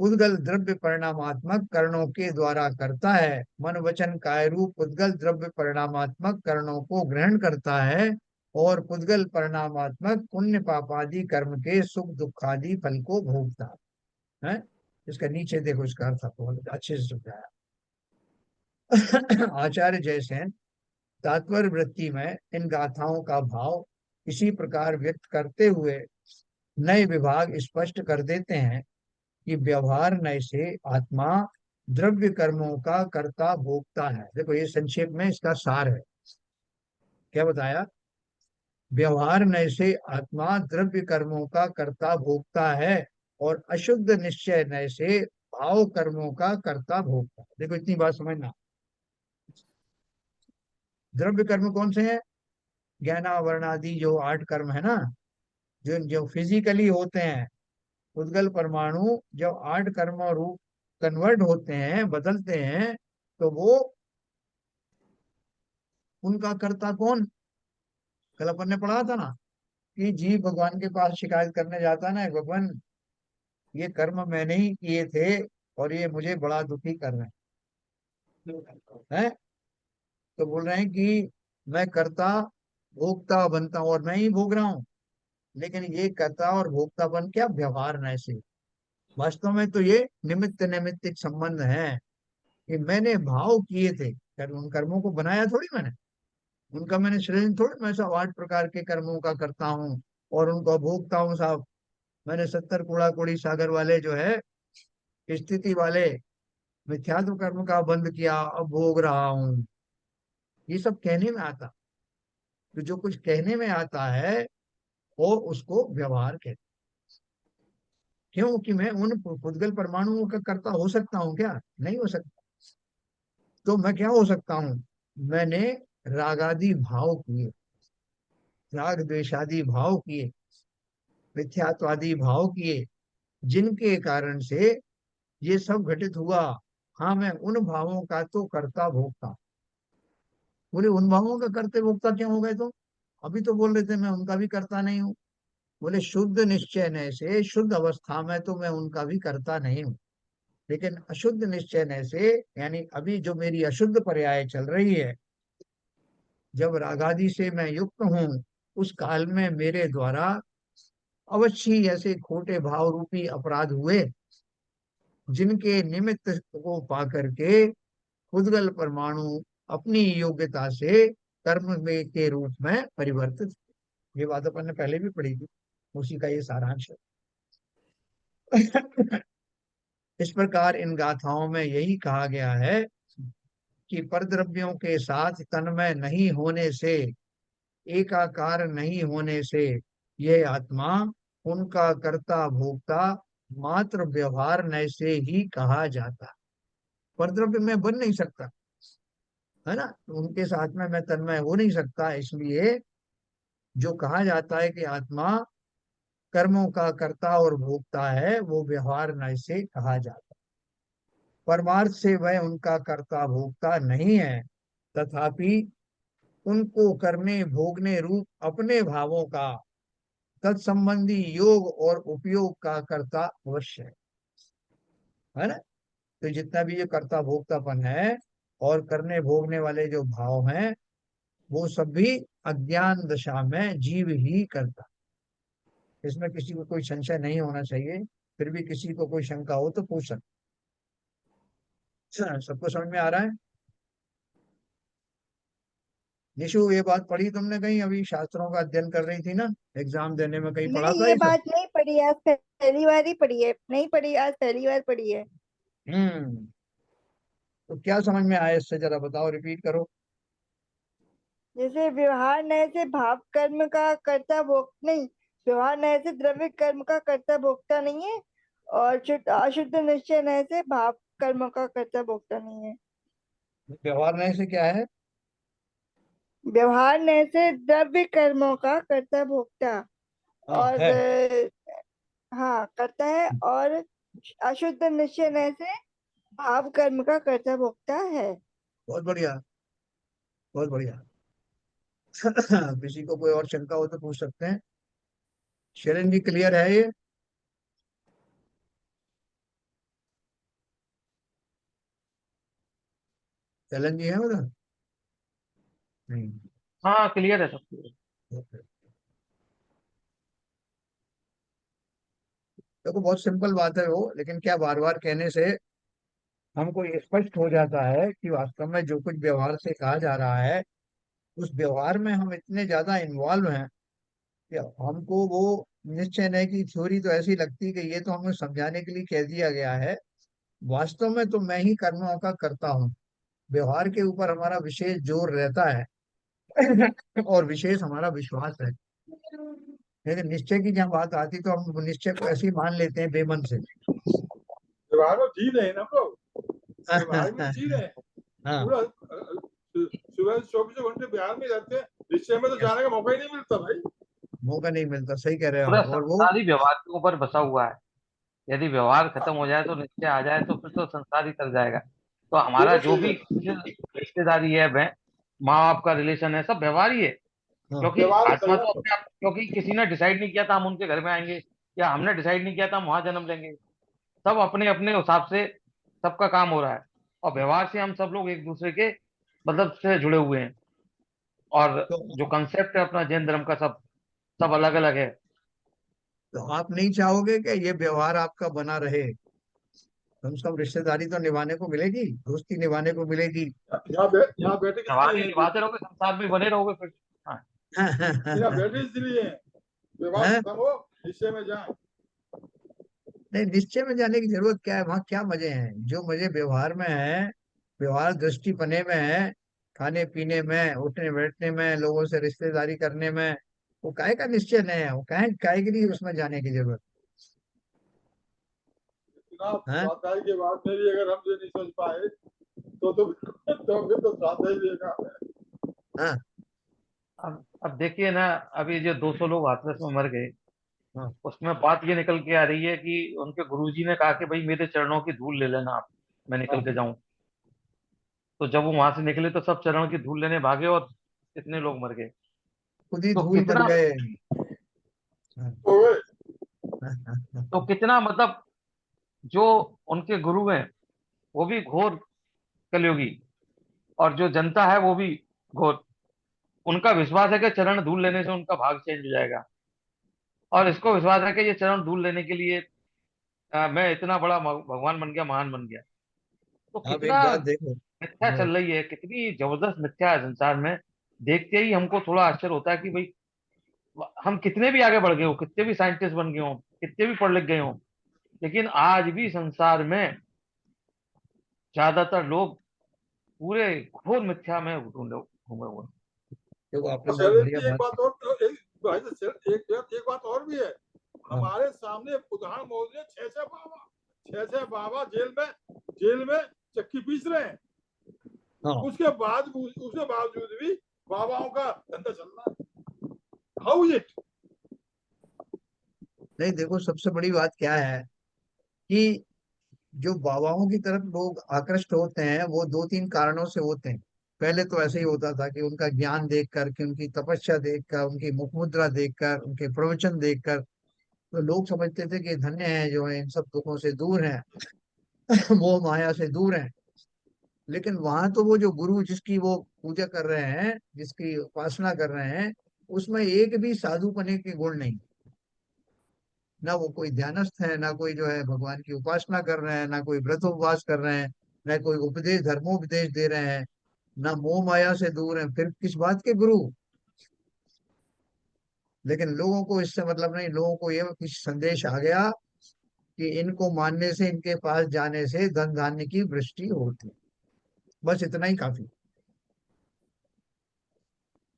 उद्गल द्रव्य परिणामात्मक करणों के द्वारा करता है। मन वचन काय रूप उद्गल द्रव्य परिणामात्मक करणों को ग्रहण करता है और उद्गल परिणामात्मक पुण्य पापादि कर्म के सुख दुखादि फल को भोगता है। इसका नीचे देखो, इसका अर्थ बहुत अच्छे से समझाया। आचार्य जयसेन तात्पर्य वृत्ति में इन गाथाओं का भाव इसी प्रकार व्यक्त करते हुए नए विभाग स्पष्ट कर देते हैं कि व्यवहार नय से आत्मा द्रव्य कर्मों का कर्ता भोगता है। देखो ये संक्षेप में इसका सार है। क्या बताया? व्यवहार नय से आत्मा द्रव्य कर्मों का कर्ता भोगता है और अशुद्ध निश्चय नय से भाव कर्मों का कर्ता भोगता है। देखो इतनी बात समझना। द्रव्य कर्म कौन से हैं? ज्ञानावरण आदि जो 8 कर्म है ना, जो जो फिजिकली होते हैं। उद्गल परमाणु जब 8 कर्म रूप कन्वर्ट होते हैं, बदलते हैं, तो वो उनका कर्ता कौन? कल अपन ने पढ़ा था ना कि जीव भगवान के पास शिकायत करने जाता है ना, भगवान ये कर्म मैंने ही किए थे और ये मुझे बड़ा दुखी कर रहे हैं। तो बोल रहे हैं कि मैं कर्ता भोक्ता बनता हूं और मैं ही भोग रहा हूँ। लेकिन ये कर्ता और भोक्तापन क्या व्यवहार न ऐसे, वास्तव में तो ये निमित्त नैमित्तिक संबंध है कि मैंने भाव किए थे। उन कर्मों को बनाया थोड़ी मैंने, उनका मैंने सृजन थोड़ी, मैं सब 8 प्रकार के कर्मों का करता हूँ और उनको भोगता हूँ साहब। मैंने 70 कूड़ा कूड़ी सागर वाले जो है स्थिति वाले मिथ्यात्व कर्म का बंद किया, अब भोग रहा हूँ। ये सब कहने में आता। तो जो कुछ कहने में आता है वो उसको व्यवहार कहते। क्यों? कि मैं उन पुद्गल परमाणुओं का कर्ता हो सकता हूँ क्या? नहीं हो सकता। तो मैं क्या हो सकता हूँ? मैंने रागादि भाव किए, राग द्वेषादि भाव किए, मिथ्यात्वादी भाव किए, जिनके कारण से ये सब घटित हुआ। हाँ, मैं उन भावों का तो कर्ता भोगता। बोले उन भावों का करते भोगता क्यों हो गए? तो अभी तो बोल रहे थे मैं उनका भी करता नहीं हूँ। बोले शुद्ध निश्चय से शुद्ध अवस्था में तो मैं उनका भी करता नहीं हूँ, लेकिन अशुद्ध निश्चय से, यानी अभी जो मेरी अशुद्ध पर्याय चल रही है, जब रागादि से मैं युक्त हूँ, उस काल में मेरे द्वारा अवश्य ही ऐसे खोटे भाव रूपी अपराध हुए, जिनके निमित्त को पा करके उद्गल परमाणु अपनी योग्यता से कर्म में के रूप में परिवर्तित। ये बात अपन ने पहले भी पढ़ी थी, उसी का ये सारांश है। इस प्रकार इन गाथाओं में यही कहा गया है कि परद्रव्यों के साथ तन्मय नहीं होने से, एकाकार नहीं होने से यह आत्मा उनका कर्ता भोक्ता मात्र व्यवहार नय से ही कहा जाता। परद्रव्य में बन नहीं सकता, है ना, तो उनके साथ में मैं तन्मय हो नहीं सकता। इसलिए जो कहा जाता है कि आत्मा कर्मों का कर्ता और भोक्ता है, वो व्यवहार नय से कहा जाता। परमार्थ से वह उनका कर्ता भोक्ता नहीं है, तथापि उनको करने भोगने रूप अपने भावों का तत्संबंधी योग और उपयोग का कर्ता अवश्य है ना। तो जितना भी ये कर्ता भोक्तापन है और करने भोगने वाले जो भाव हैं, वो सब भी अज्ञान दशा में जीव ही करता। इसमें किसी को कोई संशय नहीं होना चाहिए। फिर भी किसी को कोई शंका हो तो पूछ सकते हैं। सबको समझ में आ रहा है। निशु, ये बात पढ़ी तुमने कहीं? अभी शास्त्रों का अध्ययन कर रही थी ना, एग्जाम देने में कहीं पढ़ा नहीं, था ये ये सब? बात नहीं पढ़ी, आज पहली बार ही पढ़ी है, नहीं पढ़ी, आज पहली बार पढ़ी है। हम्म। तो क्या समझ में आया इससे, जरा बताओ, रिपीट करो। जैसे व्यवहार नय से भाव कर्म का कर्ता भोग नहीं, व्यवहार नय से द्रव्य कर्म का कर्ता भोगता नहीं है, और शुद्ध अशुद्ध निश्चय नय से भाव कर्म का कर्ता भोगता नहीं है। व्यवहार नहीं से क्या है? व्यवहार नय से द्रव्य कर्मों का कर्ता भोगता, हाँ और है। हाँ करता है, और अशुद्ध निश्चय नय से भाव कर्म का कर्ता भोगता है। बहुत बढ़िया, बहुत बढ़िया। किसी को कोई और शंका हो तो पूछ सकते हैं। शरण जी, क्लियर है ये? शरण जी है उधर? नहीं। हाँ क्लियर है सब clear। ओके। देखो, बहुत सिंपल बात है वो, लेकिन क्या बार बार कहने से हमको ये स्पष्ट हो जाता है कि वास्तव में जो कुछ व्यवहार से कहा जा रहा है, उस व्यवहार में हम इतने ज्यादा इन्वॉल्व हैं कि हमको वो निश्चय नहीं की थ्योरी तो ऐसी लगती है कि ये तो हमें समझाने के लिए कह दिया गया है। वास्तव में तो मैं ही कर्मों का करता हूँ। व्यवहार के ऊपर हमारा विशेष जोर रहता है। और विशेष हमारा विश्वास है। लेकिन निश्चय की जहाँ बात आती तो हम निश्चय को ऐसे ही मान लेते हैं बेमन से। व्यवहार में जी रहे हैं ना हम लोग, व्यवहार में जी रहे हैं हाँ। पूरा। सुबह 24 घंटे बिहार में रहते हैं, निश्चय में तो जाने का मौका ही नहीं मिलता भाई। मौका नहीं मिलता, सही कह रहे हो पूरा आप। और वो संसार ही व्यवहार के ऊपर बसा हुआ है। यदि व्यवहार खत्म हो जाए तो निश्चय आ जाए तो फिर तो संसार ही चल जाएगा। तो हमारा बिल्कुल जो सही भी है। कुछ रिश्तेदारी है, माँ बाप का रिलेशन है, सब व्यवहार ही है। हाँ, क्योंकि व्यवहार आत्मा सही तो है। अपने आप, क्योंकि किसी ने डिसाइड नहीं किया था हम उनके घर में आएंगे, या हमने डिसाइड नहीं किया था हम वहां जन्म लेंगे। सब अपने अपने हिसाब से सबका काम हो रहा है। और व्यवहार से हम सब लोग एक दूसरे के मतलब से जुड़े हुए हैं। और तो जो कंसेप्ट है अपना जैन धर्म का, सब सब अलग अलग है। आप नहीं चाहोगे कि ये व्यवहार आपका बना रहे? कम से कम रिश्तेदारी तो निभाने को मिलेगी, दोस्ती निभाने को मिलेगी। यहाँ बैठे किस लिए जवानी हैं फिर? निभाते रहोगे संसार में बने रहोगे फिर। हाँ। यहाँ बैठे इसलिए हैं, व्यवहार हैं? खत्म हो, निश्चय में जाए। नहीं, निश्चय में जाने की जरूरत क्या है? वहां क्या मजे हैं? जो मजे व्यवहार में है, व्यवहार दृष्टिपने में है, खाने पीने में, उठने बैठने में, लोगों से रिश्तेदारी करने में, वो काहे का निश्चय नहीं है? वो काहे काहे के लिए उसमें जाने की जरूरत इतना है? स्वाध्याय के बाद में भी अगर हम ये नहीं समझ पाए तो फिर तो स्वाध्याय देगा। हाँ, अब देखिए ना, अभी जो 200 लोग हाथरस में मर गए, हाँ, उसमें बात ये निकल के आ रही है कि उनके गुरुजी ने कहा कि भाई मेरे चरणों की धूल ले लेना आप, मैं निकल हाँ, के जाऊं। तो जब वो वहां से निकले तो सब चरण की धूल लेने भागे और इतने लोग मर गए। खुद ही तो धूल बन कितना गए। हाँ, तो वे हाँ, हाँ, तो हाँ। कितना मतलब, जो उनके गुरु हैं वो भी घोर कलयुगी, और जो जनता है वो भी घोर। उनका विश्वास है कि चरण धूल लेने से उनका भाग चेंज हो जाएगा। और इसको विश्वास है कि ये चरण धूल लेने के लिए मैं इतना बड़ा भगवान बन गया, महान बन गया। तो आप एक कितना बात देखो। मिथ्या हाँ, चल रही है, कितनी जबरदस्त मिथ्या है संसार में। देखते ही हमको थोड़ा आश्चर्य होता है कि भाई हम कितने भी आगे बढ़ गए हो, कितने भी साइंटिस्ट बन गए हो, कितने भी पढ़ लिख गए हो, लेकिन आज भी संसार में ज्यादातर लोग पूरे घोर मिथ्या में ढूंढे घूमे हुए हैं। देखो, आपने बहुत शैलेश बढ़िया जी एक बात बात की। और, एक भाई एक बात और भी है। हाँ, हमारे सामने उदाहरण मौजूद है, छह छह बाबा जेल में चक्की पीस रहे हैं। हाँ। उसके बावजूद भी बाबाओं का धंधा चल रहा है। How is it? नहीं, देखो, सबसे बड़ी बात क्या है कि जो बाबाओं की तरफ लोग आकृष्ट होते हैं वो दो तीन कारणों से होते हैं। पहले तो ऐसे ही होता था कि उनका ज्ञान देखकर, कि उनकी तपस्या देखकर, उनकी मुख मुद्रा देखकर, उनके प्रवचन देखकर तो लोग समझते थे कि धन्य है जो है, इन सब दुखों से दूर हैं, मोह माया से दूर हैं। लेकिन वहां तो वो जो गुरु जिसकी वो पूजा कर रहे हैं, जिसकी उपासना कर रहे हैं, उसमें एक भी साधुपने के गुण नहीं। ना वो कोई ध्यानस्थ है, ना कोई जो है भगवान की उपासना कर रहे हैं, ना कोई व्रत उपवास कर रहे हैं, ना कोई उपदेश धर्मोपदेश दे रहे हैं, ना मोह माया से दूर हैं, फिर किस बात के गुरु। लेकिन लोगों को इससे मतलब नहीं, लोगों को ये कुछ संदेश आ गया कि इनको मानने से, इनके पास जाने से धन धान्य की वृष्टि होती है। बस इतना ही काफी।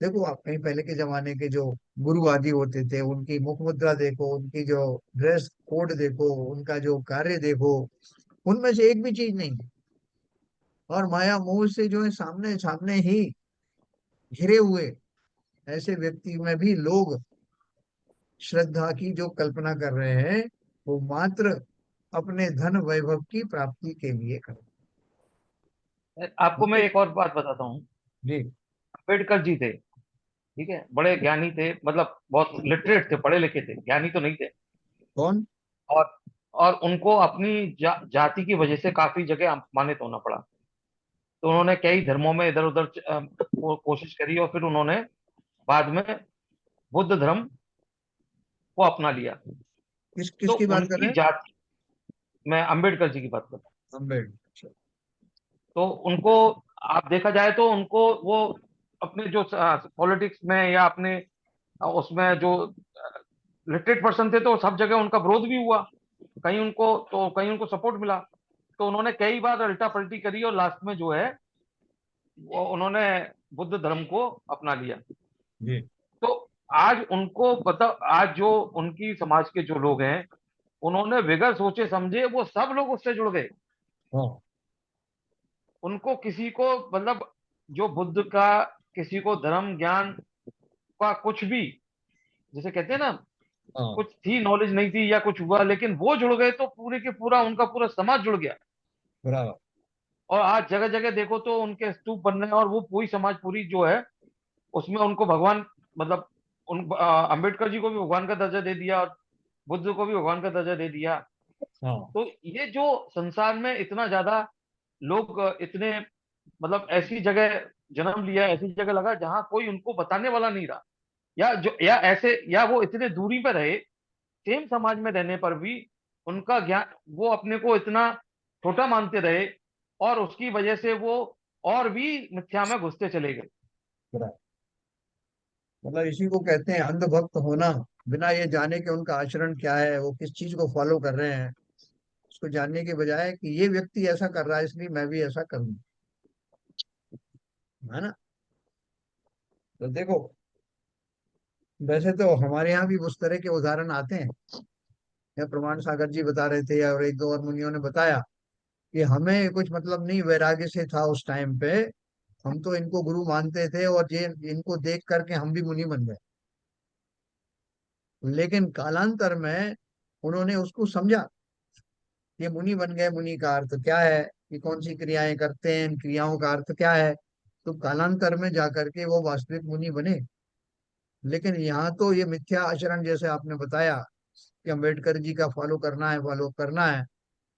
देखो आप कहीं पहले के जमाने के जो गुरु आदि होते थे, उनकी मुख मुद्रा देखो, उनकी जो ड्रेस कोड देखो, उनका जो कार्य देखो, उनमें से एक भी चीज नहीं। और माया मोह से जो है सामने सामने ही घिरे हुए ऐसे व्यक्ति में भी लोग श्रद्धा की जो कल्पना कर रहे हैं, वो मात्र अपने धन वैभव की प्राप्ति के लिए कर आपको मैं रहे एक और बात बताता हूँ। हैं। अम्बेडकर जी थे, ठीक है, बड़े ज्ञानी थे, मतलब बहुत जी। लिटरेट थे, पढ़े लिखे थे, ज्ञानी तो नहीं थे। कौन? और और उनको अपनी जाति की वजह से काफी जगह अपमानित होना पड़ा। तो उन्होंने कई धर्मों में इधर उधर कोशिश करी, और फिर उन्होंने बाद में बुद्ध धर्म को अपना लिया। किस तो किसकी बात कर रहे उनकी हैं? जाति, मैं अम्बेडकर जी की बात कर रहा हूँ। अम्बेडकर। तो उनको, आप देखा जाए तो उनको वो अपने जो पॉलिटिक्स में या अपने उसमें जो लिटरेट पर्सन थे, तो सब जगह उनका विरोध भी हुआ। कहीं उनको सपोर्ट मिला। तो उन्होंने कई बार उल्टा पलटी करी, और लास्ट में जो है वो उन्होंने बुद्ध धर्म को अपना लिया। जी। तो आज उनको पता, आज जो उनकी समाज के जो लोग हैं, उन्होंने बगैर सोचे समझे वो सब लोग उससे जुड़ गए। हाँ। उनको किसी को, मतलब जो बुद्ध का, किसी को धर्म ज्ञान का कुछ भी, जैसे कहते हैं ना, हाँ। कुछ थी नॉलेज नहीं थी या कुछ हुआ, लेकिन वो जुड़ गए तो पूरे के पूरा उनका पूरा समाज जुड़ गया। बराबर। और आज जगह जगह देखो तो उनके स्तूप बन रहे हैं, और वो पूरी समाज पूरी जो है उसमें उनको भगवान, मतलब अंबेडकर जी को भी भगवान का दर्जा दे दिया, और बुद्ध को भी भगवान का दर्जा दे दिया। हाँ। तो ये जो संसार में इतना ज्यादा लोग इतने, मतलब ऐसी जगह जन्म लिया, ऐसी जगह लगा जहां कोई उनको बताने वाला नहीं रहा, या ऐसे, या वो इतने दूरी पे रहे, सेम समाज में रहने पर भी उनका ज्ञान, वो अपने को इतना छोटा मानते रहे, और उसकी वजह से वो और भी मिथ्या में घुसते चले गए। बराबर। मतलब इसी को कहते हैं अंधभक्त होना, बिना ये जाने कि उनका आचरण क्या है, वो किस चीज को फॉलो कर रहे हैं, उसको जानने के बजाय कि ये व्यक्ति ऐसा कर रहा है इसलिए मैं भी ऐसा करूँ। है ना? तो देखो, वैसे तो हमारे यहाँ भी उस तरह के उदाहरण आते हैं। या प्रमाण सागर जी बता रहे थे, और एक दो और मुनियों ने बताया कि हमें कुछ मतलब नहीं, वैराग्य से था उस टाइम पे, हम तो इनको गुरु मानते थे और ये इनको देख करके हम भी मुनि बन गए। लेकिन कालांतर में उन्होंने उसको समझा, ये मुनि बन गए, मुनि का अर्थ क्या है, कि कौन सी क्रियाएं करते हैं, इन क्रियाओं का अर्थ क्या है। तो कालांतर में जाकर के वो वास्तविक मुनि बने। लेकिन यहाँ तो ये मिथ्या आचरण, जैसे आपने बताया कि अम्बेडकर जी का फॉलो करना है, फॉलो करना है,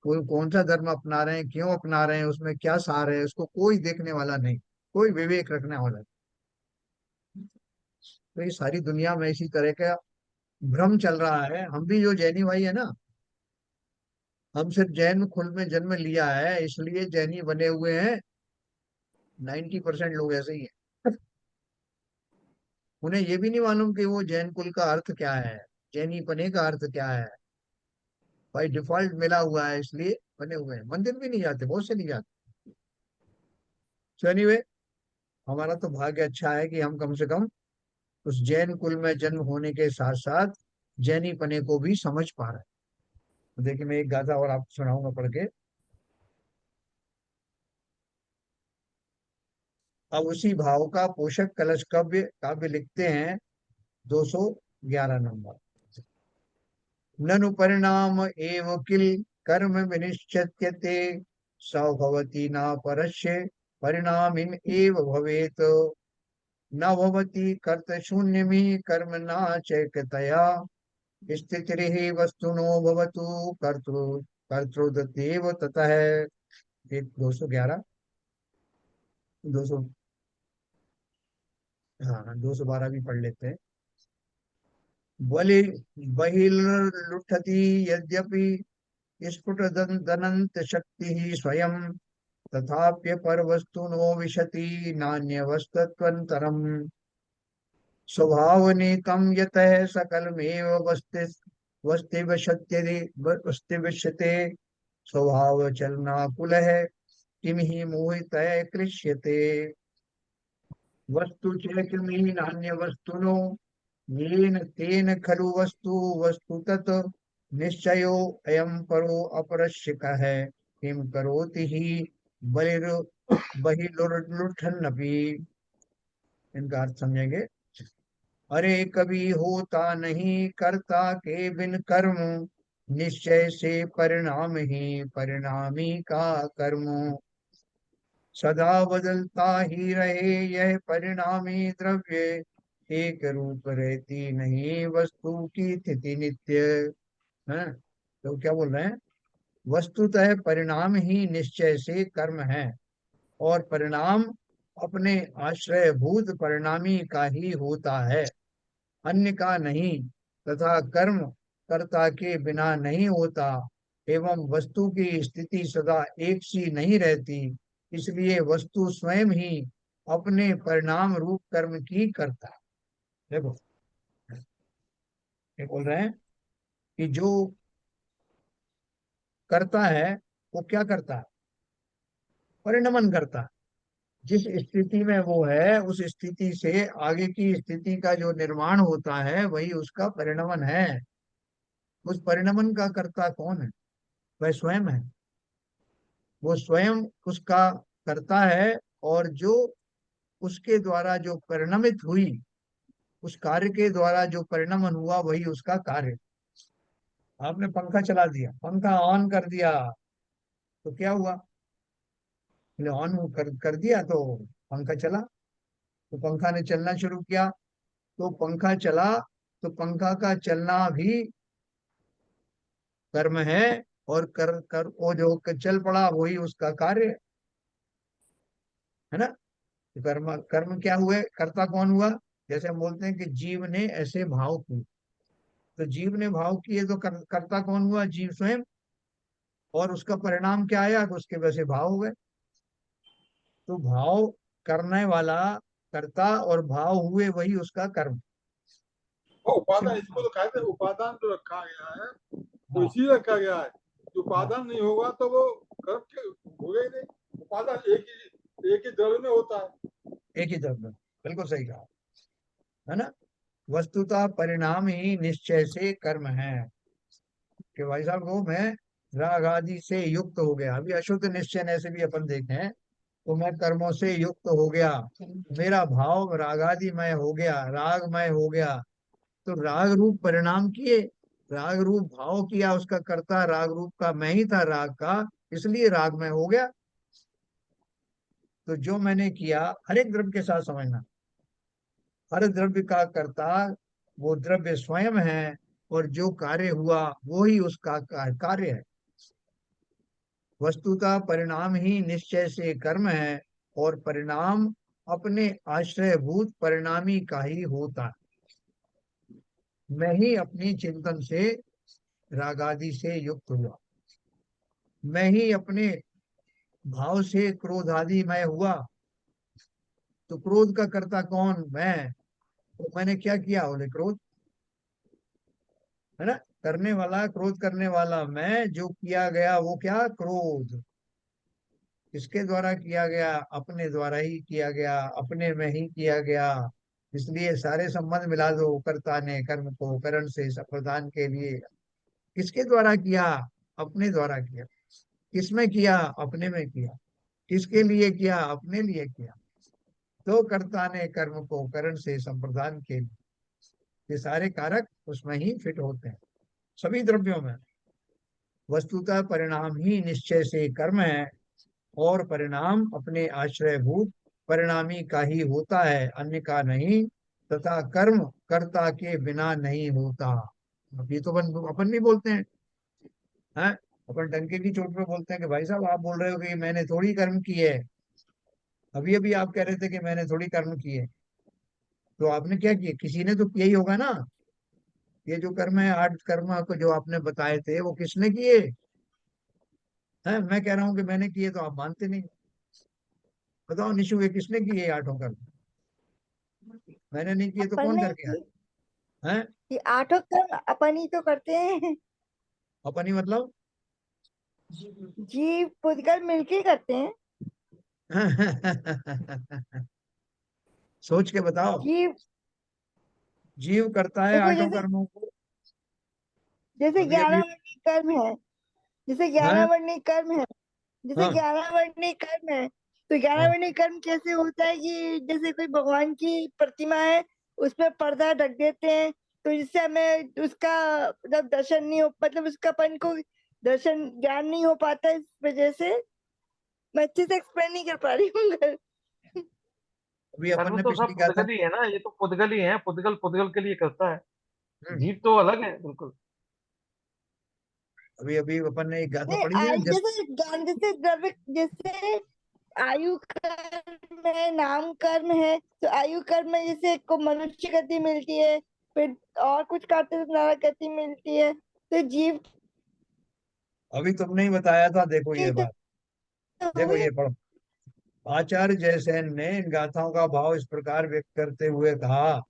कोई कौन सा धर्म अपना रहे हैं, क्यों अपना रहे हैं, उसमें क्या सार है, उसको कोई देखने वाला नहीं, कोई विवेक रखने वाला नहीं। तो ये सारी दुनिया में इसी तरह का भ्रम चल रहा है। हम भी जो जैनी भाई है ना, हम सिर्फ जैन कुल में जन्म लिया है इसलिए जैनी बने हुए हैं। 90% लोग ऐसे ही हैं। उन्हें ये भी नहीं मालूम कि वो जैन कुल का अर्थ क्या है, जैनी बने का अर्थ क्या है। भाई डिफॉल्ट मिला हुआ है इसलिए बने हुए हैं, मंदिर भी नहीं जाते, बहुत से नहीं जाते। सो एनीवे, हमारा तो भाग्य अच्छा है कि हम कम से कम उस जैन कुल में जन्म होने के साथ साथ जैनी पने को भी समझ पा रहे हैं। तो देखिए, मैं एक गाथा और आपको सुनाऊंगा पढ़ के। अब उसी भाव का पोषक कलश काव्य काव्य लिखते हैं 211 नंबर। ननु परिणाम एव किल कर्म विनिश्चत्यते सौ भवति न परस्य परिणामिन एव भवेत। न भवति कर्त शून्यमी कर्म न चैकतया। स्थितिरिहि वस्तुनो भवतु कर्तृ कर्तृदेव ततः। एक 211, 200, हाँ 212 भी पढ़ लेते हैं। बलि बहिर्लुठति यद्यपि स्फुटदनंत शक्ति स्वयं। तथाप्यपर वस्तुनो विशति नान्यवस्तत्वन्तरम्। स्वभावनीतं यतः सकलमेव वस्तिविशते। स्वभाव चलनाकुलः किम हि मोहितः कृष्यते। वस्तु चेतमी नान्य वस्तुनो येन तेन खलु वस्तु वस्तु तत्। निश्चयो अयम परो अपरश्यकः किम करोति ही बलिर बहिर्लुठन्नपि। इनका अर्थ समझेंगे। अरे कभी होता नहीं कर्ता के बिन कर्म। निश्चय से परिणाम ही परिणामी का कर्म। सदा बदलता ही रहे यह परिणामी द्रव्य। एक रूप रहती नहीं वस्तु की स्थिति नित्य है। तो क्या बोल रहे हैं? वस्तुतः परिणाम ही निश्चय से कर्म है और परिणाम अपने आश्रयभूत परिणामी का ही होता है, अन्य का नहीं। तथा कर्म कर्ता के बिना नहीं होता एवं वस्तु की स्थिति सदा एक सी नहीं रहती। इसलिए वस्तु स्वयं ही अपने परिणाम रूप कर्म की करता है। देखो ये बोल रहे हैं कि जो करता है वो क्या करता है? परिणमन करता है। जिस स्थिति में वो है उस स्थिति से आगे की स्थिति का जो निर्माण होता है वही उसका परिणमन है। उस परिणमन का कर्ता कौन है? वह स्वयं है। वो स्वयं उसका करता है और जो उसके द्वारा जो परिणमित हुई, उस कार्य के द्वारा जो परिणमन हुआ वही उसका कार्य। आपने पंखा चला दिया, पंखा ऑन कर दिया तो क्या हुआ? बोले ऑन कर दिया तो पंखा चला। तो पंखा ने चलना शुरू किया तो पंखा चला। तो पंखा का चलना भी कर्म है और कर कर वो जो चल पड़ा वही उसका कार्य है ना। तो कर्म कर्म क्या हुए? कर्ता कौन हुआ? जैसे हम बोलते हैं कि जीव ने ऐसे भाव किए, तो जीव ने भाव किए तो कर्ता कौन हुआ? जीव स्वयं। और उसका परिणाम क्या आया? कि उसके वैसे भाव हो गए। तो भाव करने वाला कर्ता और भाव हुए वही उसका कर्म। वो उपादान, सिंपल। इसको तो कहते हैं उपादान जो रखा गया है वो हाँ इसी रखा गया है। जो हाँ, उपादान नहीं होगा तो वो कर्म के होगा ही नहीं। उपादान एक ही द्रव्य में होता है। एक ही तरफ में। बिल्कुल सही कहा, है ना। वस्तुतः परिणाम ही निश्चय से कर्म है। कि भाई साहब वो मैं राग आदि से युक्त हो गया, अभी अशुद्ध निश्चय ऐसे भी अपन देखें तो मैं कर्मों से युक्त हो गया, मेरा भाव रागादिमय हो गया, रागमय हो गया। तो राग रूप परिणाम किए, राग रूप भाव किया, उसका कर्ता राग रूप का मैं ही था, राग का, इसलिए रागमय हो गया। तो जो मैंने किया हर एक द्रव्य के साथ समझना, हर द्रव्य का कर्ता वो द्रव्य स्वयं है और जो कार्य हुआ वो ही उसका कार्य है। वस्तुतः परिणाम ही निश्चय से कर्म है और परिणाम अपने आश्रयभूत परिणामी का ही होता है। मैं ही अपनी चिंतन से रागादि से युक्त हुआ, मैं ही अपने भाव से क्रोध आदि मैं हुआ। तो क्रोध का कर्ता कौन? मैं। तो मैंने क्या किया? बोले क्रोध, है ना। करने वाला, क्रोध करने वाला मैं, जो किया गया वो क्या? क्रोध। किसके द्वारा किया गया? अपने द्वारा ही किया गया, अपने में ही किया गया। इसलिए सारे संबंध मिला दो, कर्ता ने कर्म को करण से प्रदान के लिए किसके द्वारा किया? अपने द्वारा किया। किसमें किया? अपने में किया। किसके लिए किया? अपने लिए किया। तो कर्ता ने कर्म को करण से संप्रदान के लिए, ये सारे कारक उसमें ही फिट होते हैं सभी द्रव्यों में। वस्तुतः परिणाम ही निश्चय से कर्म है और परिणाम अपने आश्रयभूत परिणामी का ही होता है, अन्य का नहीं। तथा कर्म कर्ता के बिना नहीं होता। अब ये तो अपन अपन भी बोलते हैं, हैं? अपन डंके की चोट पे बोलते हैं कि भाई साहब आप बोल रहे हो कि मैंने थोड़ी कर्म किए है। अभी अभी आप कह रहे थे कि मैंने थोड़ी कर्म किए। तो आपने क्या किया? किसी ने तो किया ही होगा ना। ये जो कर्म है, 8 कर्म को जो आपने बताए थे, वो किसने किए हैं? मैं कह रहा हूँ कि मैंने किए, तो आप मानते नहीं। बताओ निशु, ये किसने किए 8 कर्म? मैंने नहीं किए तो अपन कौन ने करके आया? हैं? ये 8 कर्म अपन ही तो करते हैं। अपनी मतलब? जीव पुद्गल मिलके करते हैं। सोच के बताओ। जीव, जीव करता है देखो 8 कर्मों को। जैसे अभी ग्यारह अभी। वर्णिक कर्म है, जैसे ग्यारह हैं? वर्णिक कर्म है, जैसे हाँ 11 वर्णिक कर्म है। तो ग्यारह हाँ। वर्णिक कर्म कैसे होता है कि जैसे कोई भगवान की प्रतिमा है, उसमें पर्दा ढक देते हैं, तो जिससे हमें उसका मतलब दर्शन नहीं हो, मतलब उसका अपन को दर्शन ज्ञान नहीं हो पाता। इस वजह से मैं अच्छे से एक्सप्लेन नहीं कर पा रही हूँ मगर अभी अपन कर्म ने तो पिछली सब गाथा। पुद्गल ही है ना, ये तो पुद्गल ही है, पुद्गल पुद्गल के लिए करता है। हम्म, जीव तो अलग है बिल्कुल। अभी अभी अपन ने एक गाथा नहीं पढ़ी है जिस। जैसे ज्ञान, जैसे द्रव्य, जैसे आयु कर्म है, नाम कर्म है, तो आयु कर्म में जैसे को मनुष्य गति मिलती है, फिर और कुछ करते तो नरक गति मिलती है। तो जीव अभी तुमने ही बताया था, देखो की ये बात। तो देखो हुई। ये पढ़ो। आचार्य जयसेन ने इन गाथाओं का भाव इस प्रकार व्यक्त करते हुए कहा।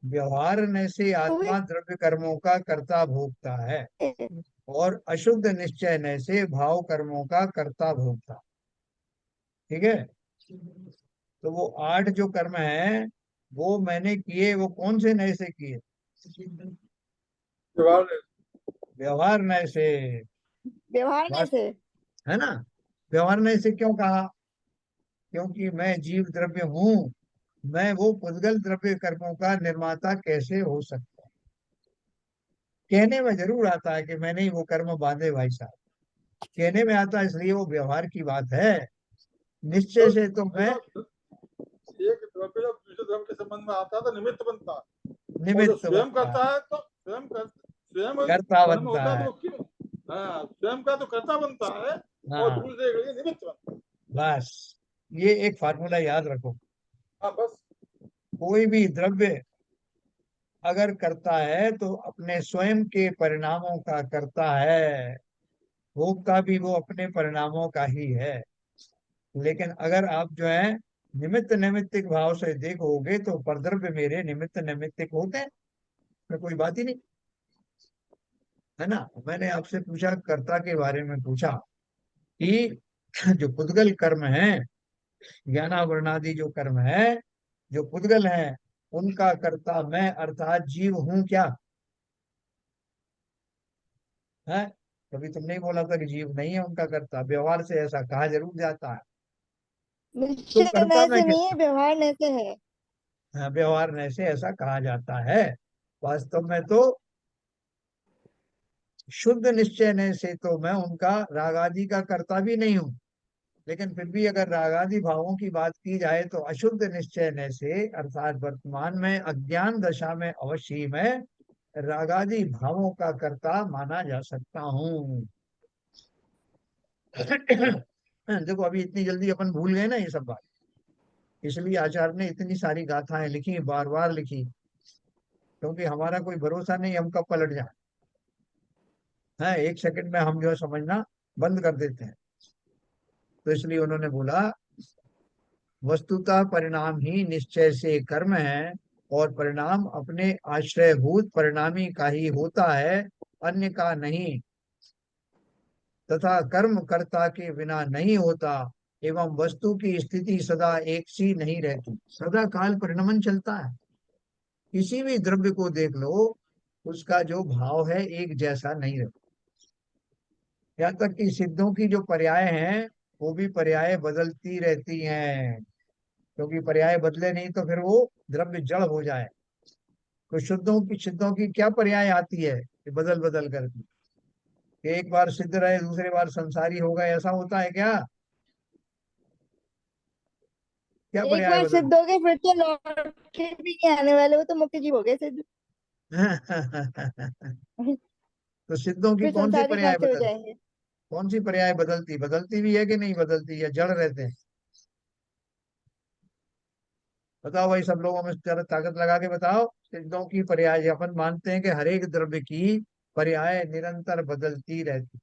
व्यवहार न से तो हुई। आत्मा द्रव्य कर्मों का कर्ता भोगता है, और अशुद्ध निश्चय न से भाव कर्मों का कर्ता भोगता। ठीक है? तो वो 8 जो कर्म है, वो मैंने किए, वो कौन से नए से किए? जवाब व्यवहार नए से। व्यवहार में बात से। है ना? व्यवहार नए से क्यों कहा? क्योंकि मैं जीव द्रव्य हूँ। मैं वो पुद्गल द्रव्य कर्मों का निर्माता कैसे हो सकता? कहने में जरूर आता है कि मैंने ही वो कर्म बांधे भाई साहब। कहने में आता है, इसलिए वो व्यवहार की बात है। निश्चय तो से तो मैं देखो, एक द्रव्य जब दूसरे द्रव्य के संबंध में आता है तो निमित्त बनता है, और जो निमित्त स्वयं बनता है, करता है तो स्वयं कर्ता कर्म बनता होता है तो है। वो क्यों, हाँ स्वयं का तो कर्ता बनता है, और हाँ, दूसरे के लिए निमित्त बनता है। बस ये एक फार्मूला याद रखो। हाँ बस। कोई भी द्रव्य अगर करता है तो अपने स्वयं के परिणामों का करता है। भोगता भी वो अपने परिणामों का ही है। लेकिन अगर आप जो है निमित्त नैमित्तिक भाव से देखोगे, तो परद्रव्य मेरे निमित्त नैमित्तिक होते हैं। इसमें कोई बात ही नहीं, है ना? मैंने आपसे पूछा, कर्ता के बारे में पूछा कि जो पुद्गल कर्म है, ज्ञानावरणादि जो कर्म है, जो पुद्गल है, उनका कर्ता मैं अर्थात जीव हूं क्या? है? कभी तुमने ही बोला था कि जीव नहीं है उनका कर्ता। व्यवहार से ऐसा कहा जरूर जाता है। तो निश्चय करता नय मैं से नहीं है, किसका? व्यवहार नय से है। हाँ, व्यवहार में से ऐसा कहा जाता है। वास्तव में तो शुद्ध निश्चय ने से तो मैं उनका रागादि का कर्ता भी नहीं हूं। लेकिन फिर भी अगर रागादि भावों की बात की जाए, तो अशुद्ध निश्चय ने से अर्थात वर्तमान में अज्ञान दशा में अवश्य ही मैं रागादि भावों का कर्ता माना जा सकता हूँ। देखो, अभी इतनी जल्दी अपन भूल गए ना ये सब बात। इसलिए आचार्य ने इतनी सारी गाथाएं लिखी, बार बार लिखी, क्योंकि हमारा कोई भरोसा नहीं हम कब पलट जाए। है, एक सेकंड में हम जो है समझना बंद कर देते हैं। तो इसलिए उन्होंने बोला, वस्तुतः परिणाम ही निश्चय से कर्म है, और परिणाम अपने आश्रयभूत परिणामी का ही होता है, अन्य का नहीं। तथा कर्म कर्ता के बिना नहीं होता, एवं वस्तु की स्थिति सदा एक सी नहीं रहती, सदा काल परिणमन चलता है। किसी भी द्रव्य को देख लो, उसका जो भाव है एक जैसा नहीं रहता। यहाँ तक कि सिद्धों की जो पर्याय हैं, वो भी पर्याय बदलती रहती हैं। क्योंकि पर्याय बदले नहीं तो फिर वो द्रव्य जड़ हो जाए। तो सिद्धों की क्या पर्याय आती है कि बदल बदल करके, कि एक बार सिद्ध रहे दूसरे बार संसारी हो गए, ऐसा होता है क्या? क्या एक पर्याय बार बदल सिद्ध हो गए फिर तो लौट के भी नहीं आने वाले, वो तो मुक्ति जीव हो गए सिद्ध। तो सिद्धों की फिर संसारी कहाँ से हो जाएंगे। कौन सी पर्याय बदलती बदलती भी है कि नहीं बदलती, या जड़ रहते हैं? बताओ भाई, सब लोगों में जरा ताकत लगा के बताओ। सिद्धों की पर्याय, अपन मानते हैं कि हर एक द्रव्य की पर्याय निरंतर बदलती रहती।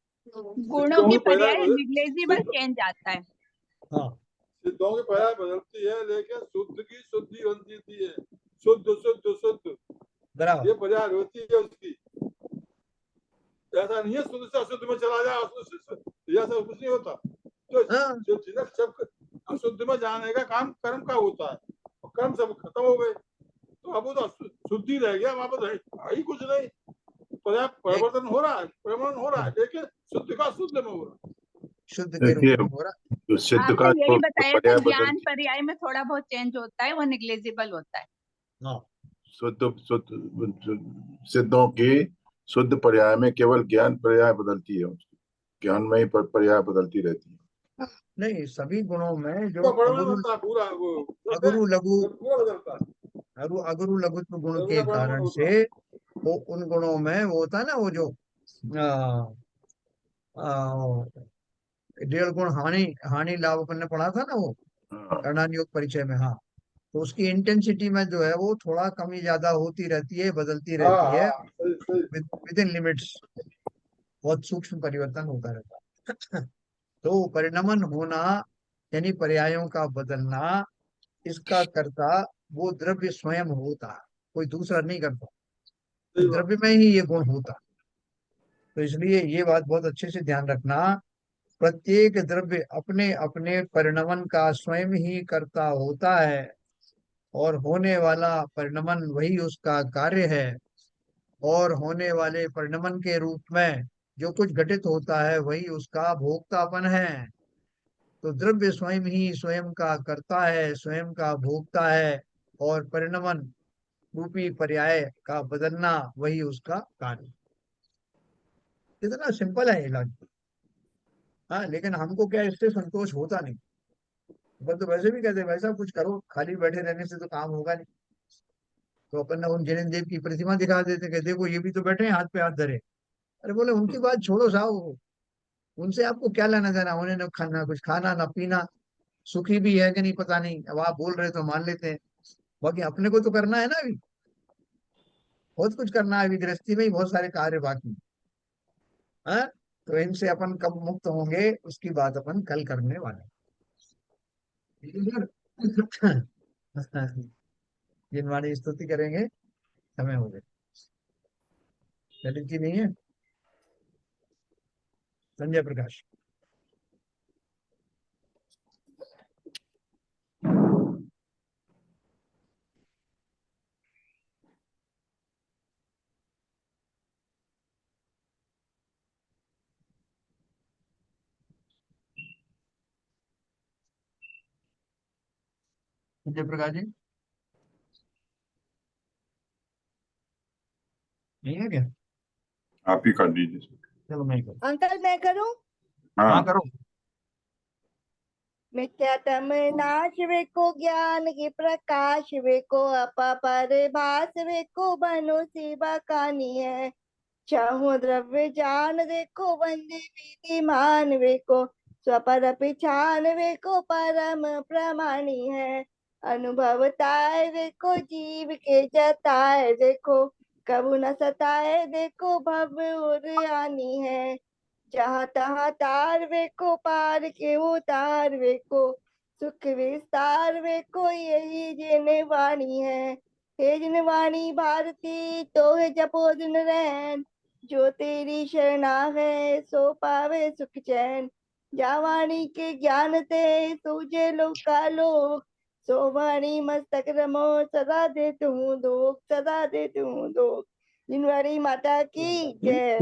गुणों की पर्याय बदल- निग्लेजिबल सिद्ध- चेंज आता है। हाँ, सिद्धों की पर्याय बदलती है, लेकिन शुद्ध की शुद्धि बनती है। शुद्ध शुद्ध शुद्ध, बराबर। ये पर्याय होती है उसकी। ऐसा नहीं है शुद्ध से अशुद्ध में चला जाए, अशुद्ध से शुद्ध, ऐसा कुछ नहीं होता। तो हाँ, जो जिनक सब अशुद्ध में जाने का काम कर्म का होता है, और कर्म सब खत्म हो गए, तो अब वो तो शुद्धि रह गया, वहां पर है ही कुछ नहीं। पर्याय परिवर्तन हो रहा है, परिवर्तन हो रहा है, लेकिन शुद्ध का शुद्ध में हो रहा है। शुद्ध के रूप देखिए, में हो रहा। जो सिद्ध आपने का यही जो बताया था, पर्याय ज्ञान बदलती, पर्याय में थोड़ा बहुत चेंज होता है, वो निग्लेजिबल होता है। हाँ, शुद्ध शुद्ध सिद्धों की शुद्ध पर्याय में केवल ज्ञान पर्याय बदलती है, उसकी ज्ञान में ही पर्याय बदलती रहती है। नहीं, सभी गुणों में जो उसका परिणाम अगुरु बनता है पूरा, वो अगुरु लघु पूरा बदलता है। अगुरु लघुत्व गुण कर्म के का परिणाम कारण होता से है। वो उन गुणों में वो होता है ना, वो जो आ, आ, 1.5 गुण हानि हानि लाभ अपन ने पढ़ा था ना, वो हाँ, कर्णान योग परिचय में। हाँ, तो उसकी इंटेंसिटी में जो है वो थोड़ा कमी ज्यादा होती रहती है, बदलती हाँ रहती है, हाँ, सही सही। With in limits. बहुत सूक्ष्म परिवर्तन होता रहता है। तो परिणमन होना यानी पर्यायों का बदलना, इसका कर्ता वो द्रव्य स्वयं होता है, कोई दूसरा नहीं करता। तो सही बात। द्रव्य में ही ये गुण होता। तो इसलिए ये बात बहुत अच्छे से ध्यान रखना, प्रत्येक द्रव्य अपने अपने परिणमन का स्वयं ही कर्ता होता है, और होने वाला परिणमन वही उसका कार्य है, और होने वाले परिणमन के रूप में जो कुछ घटित होता है वही उसका भोक्तापन है। तो द्रव्य स्वयं ही स्वयं का कर्ता है, स्वयं का भोक्ता है, और परिणमन रूपी पर्याय का बदलना वही उसका कार्य। इतना सिंपल है इलाज। हाँ, लेकिन हमको क्या इससे संतोष होता नहीं। अपन तो वैसे भी कहते हैं वैसा कुछ करो, खाली बैठे रहने से तो काम होगा नहीं। तो अपन ने उन जैन देव की प्रतिमा दिखा देते कि देखो ये भी तो बैठे हैं हाथ पे हाथ धरे। अरे बोले उनकी बात छोड़ो साहब, उनसे आपको क्या लेना देना, उन्हें ना खाना कुछ खाना ना पीना, सुखी भी है कि नहीं पता नहीं, अब आप बोल रहे तो मान लेते हैं। बाकी अपने को तो करना है ना अभी, बहुत कुछ करना है अभी, गृहस्थी में ही बहुत सारे कार्य बाकी हैं। हाँ? तो इनसे अपन कब मुक्त होंगे उसकी बात अपन कल करने वाले हैं। जिनवाणी स्तुति करेंगे, समय हो गया। ललित जी नहीं है? संजय प्रकाश। संजय प्रकाश जी नहीं है क्या? आप ही कर दीजिए। चलो मैं ही करूँ। अंकल मैं करूं। हाँ, हाँ, करो। मिथ्यात्म नाश वेको ज्ञान के प्रकाश वेको अपापर भास वेको बनो सेवा कानी है। चाहूं द्रव्य जान देखो वंदे विधिमान वेको स्वपर पिछान वेको परम प्रमाणी है। अनुभवताय देखो जीव के जताए देखो कबू न सताए देखो भव उर आनी है। जहाँ तहाँ तार वेको पार के उतार वेको सुख विस्तार वेको यही जिन वाणी है। हे जिन वाणी भारती तो है जपो दिन रैन जो तेरी शरणा है सो पावे सुख चैन। जा वाणी के ज्ञान ते तुझे लोका लोक सो वाणी मस्तक रमो सदा दे तू दोख सदा दे तू दोख। जिन वाणी माता की जय।